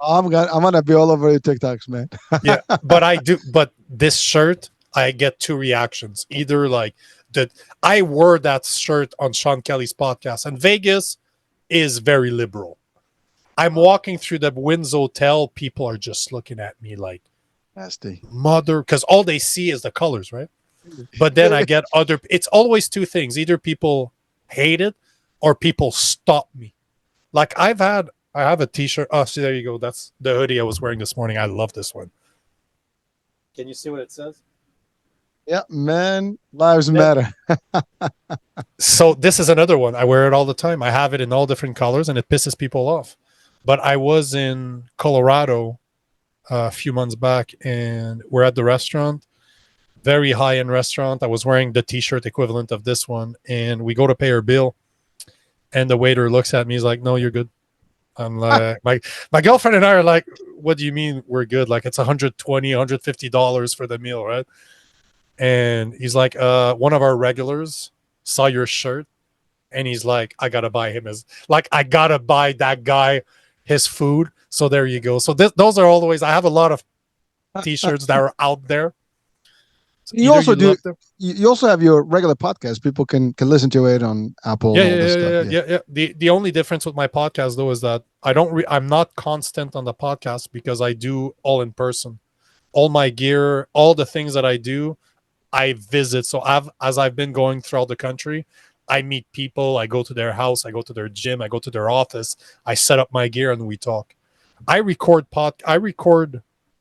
I'm gonna be all over your TikToks, man. yeah, but I do. But this shirt, I get two reactions. Either like that, I wore that shirt on Sean Kelly's podcast, and Vegas is very liberal. I'm walking through the Wynn Hotel. People are just looking at me like nasty mother, because all they see is the colors, right? But then I get other. It's always two things: either people hate it or people stop me. Like I have a T-shirt. Oh, see, there you go. That's the hoodie I was wearing this morning. I love this one. Can you see what it says? Yeah, man, lives Yeah. matter. So this is another one. I wear it all the time. I have it in all different colors, and it pisses people off. But I was in Colorado a few months back, and we're at the restaurant, very high end restaurant. I was wearing the T-shirt equivalent of this one, and we go to pay our bill, and the waiter looks at me. He's like, "No, you're good." I'm like, my girlfriend and I are like, "What do you mean we're good? Like it's $150 for the meal, right?" And he's like, one of our regulars saw your shirt, and he's like, I gotta buy him his, like, I gotta buy that guy his food. So there you go. So those are always, I have a lot of t-shirts that are out there. So You either also you do. love them. You also have your regular podcast. People can listen to it on Apple Yeah, and all yeah, this yeah, stuff. yeah, Yeah. yeah, yeah. The only difference with my podcast though is that I'm not constant on the podcast because I do all in person. All my gear, all the things that I do, I visit. So as I've been going throughout the country, I meet people. I go to their house. I go to their gym. I go to their office. I set up my gear and we talk. I record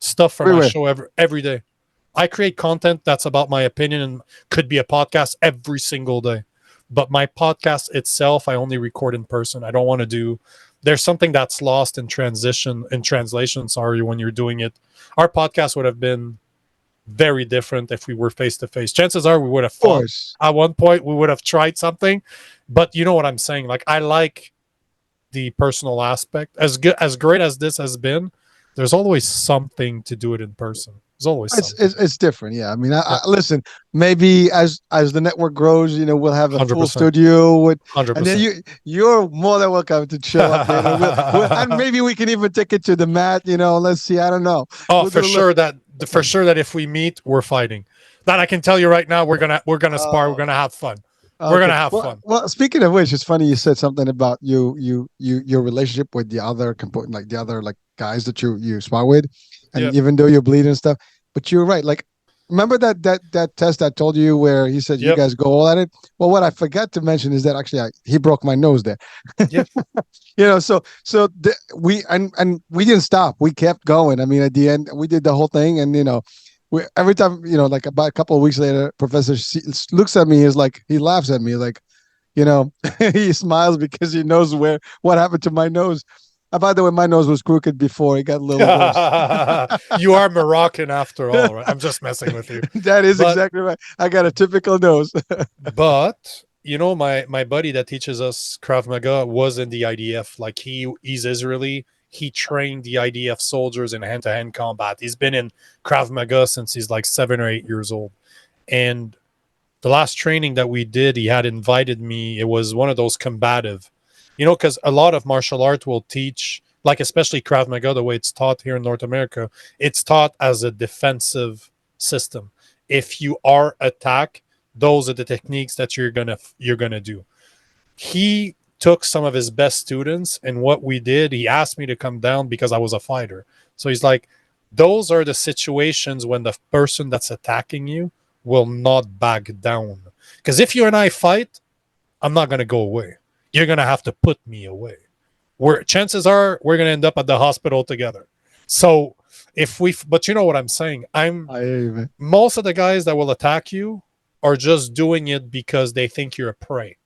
stuff for my Everywhere. show every day. I create content that's about my opinion and could be a podcast every single day. But my podcast itself, I only record in person. I don't want to do. There's something that's lost in translation. Sorry, when you're doing it, our podcast would have been very different if we were face to face. Chances are we would have Of fought course. at one point. We would have tried something, but you know what I'm saying. Like I like the personal aspect. As good as great as this has been, there's always something to do it in person. There's always It's, something. it's it's different, yeah. I mean, Yeah, listen. Maybe as the network grows, we'll have a hundred full percent, studio with, hundred and then percent. you're more than welcome to show up there, and and maybe we can even take it to the mat. Let's see. I don't know. Oh, We'll do a little. for sure that if we meet, we're fighting. That I can tell you right now. We're gonna spar. We're Oh, gonna have fun. We're okay. gonna have Well, fun. well. Speaking of which, it's funny you said something about your relationship with the other component, like the other like guys that you spar with, and Yeah, even though you're bleeding and stuff, but you're right. Like, remember that test I told you where he said you yep, guys go all at it. Well, what I forgot to mention is that actually he broke my nose there. yep. We we didn't stop. We kept going. I mean, at the end, we did the whole thing, and every time, like about a couple of weeks later, Professor looks at me, is like he laughs at me, like, he smiles because he knows what happened to my nose. By the way, my nose was crooked before it got a little worse. You are Moroccan after all, right? I'm just messing with you. That is But exactly right. I got a typical nose. but my buddy that teaches us Krav Maga was in the IDF. Like he's Israeli. He trained the IDF soldiers in hand-to-hand combat. He's been in Krav Maga since he's like 7 or 8 years old. And the last training that we did, he had invited me. It was one of those combative, because a lot of martial art will teach, like especially Krav Maga, the way it's taught here in North America, it's taught as a defensive system. If you are attacked, those are the techniques that you're gonna do. He took some of his best students, and what we did, he asked me to come down because I was a fighter. So he's like, those are the situations when the person that's attacking you will not back down. Because if you and I fight, I'm not gonna go away. You're gonna have to put me away. Chances are we're gonna end up at the hospital together. So but you know what I'm saying. Most of the guys that will attack you are just doing it because they think you're a prey.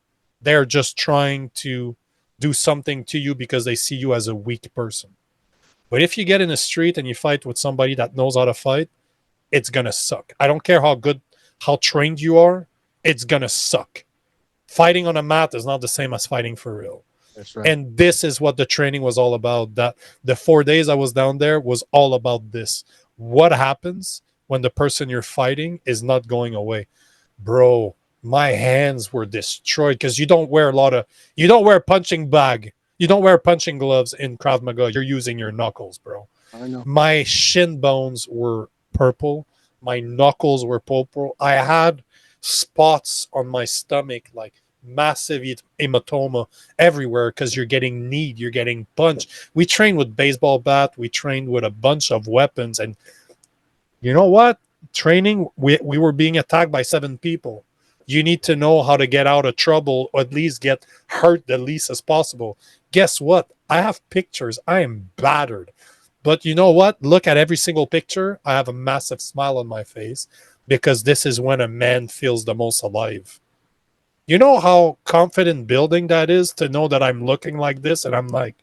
They're just trying to do something to you because they see you as a weak person. But if you get in the street and you fight with somebody that knows how to fight, it's gonna suck. I don't care how trained you are, it's gonna suck. Fighting on a mat is not the same as fighting for real. That's right. And this is what the training was all about. That the 4 days I was down there was all about this. What happens when the person you're fighting is not going away? Bro, my hands were destroyed because you don't wear punching bag. You don't wear punching gloves in Krav Maga. You're using your knuckles, bro. I know. My shin bones were purple. My knuckles were purple. I had spots on my stomach, like massive hematoma everywhere because you're getting kneed, you're getting punched. We trained with baseball bat. We trained with a bunch of weapons. And you know what? Training, we were being attacked by 7 people. You need to know how to get out of trouble or at least get hurt the least as possible. Guess what? I have pictures. I am battered. But you know what? Look at every single picture. I have a massive smile on my face because this is when a man feels the most alive. You know how confident building that is to know that I'm looking like this and I'm like,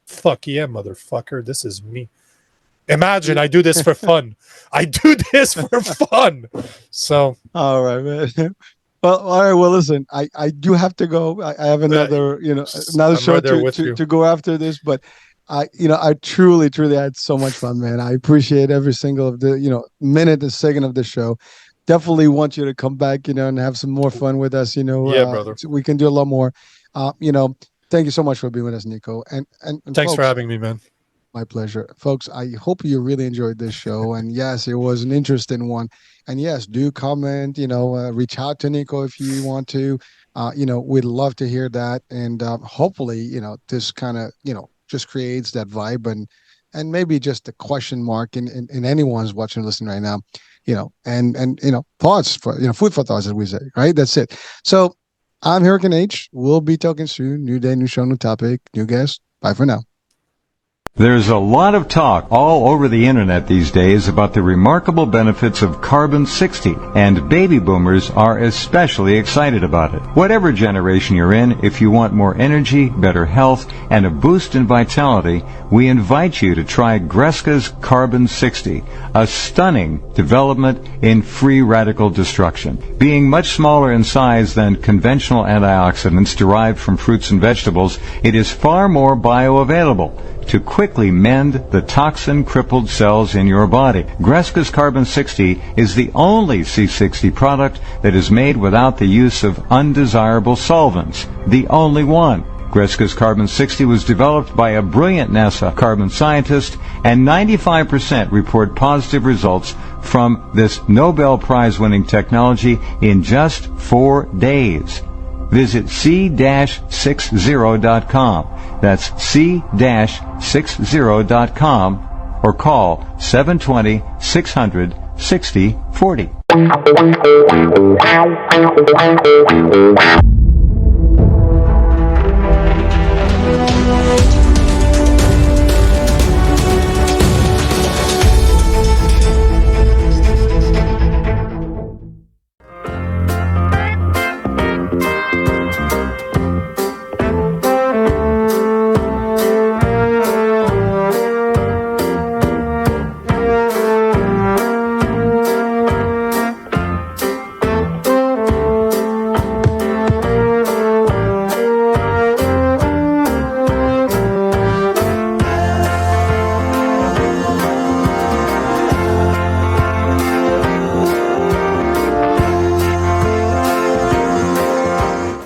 fuck yeah, motherfucker, this is me. Imagine I do this for fun. I do this for fun. So, all right, man. Well, all right. Well, listen, I do have to go. I have another, another I'm show right there with you. to go after this, but I truly had so much fun, man. I appreciate every single of the, minute, the second of the show. Definitely want you to come back, and have some more fun with us, Yeah, brother. so we can do a lot more. Thank you so much for being with us, Nico. And Thanks folks, for having me, man. my pleasure. Folks, I hope you really enjoyed this show. And yes, it was an interesting one. And yes, do comment, reach out to Nico if you want to. We'd love to hear that. And hopefully, this kind of, just creates that vibe and maybe just a question mark in anyone's watching or listening right now, and thoughts for, food for thoughts, as we say, right? That's it. So I'm Hurricane H. We'll be talking soon. New day, new show, new topic, new guest. Bye for now. There's a lot of talk all over the internet these days about the remarkable benefits of Carbon-60, and baby boomers are especially excited about it. Whatever generation you're in, if you want more energy, better health, and a boost in vitality, we invite you to try Greska's Carbon-60, a stunning development in free radical destruction. Being much smaller in size than conventional antioxidants derived from fruits and vegetables, it is far more bioavailable to quickly mend the toxin-crippled cells in your body. Greska's Carbon-60 is the only C60 product that is made without the use of undesirable solvents. The only one. Greska's Carbon-60 was developed by a brilliant NASA carbon scientist, and 95% report positive results from this Nobel Prize-winning technology in just 4 days. Visit c-60.com. That's c-60.com or call 720-600-6040.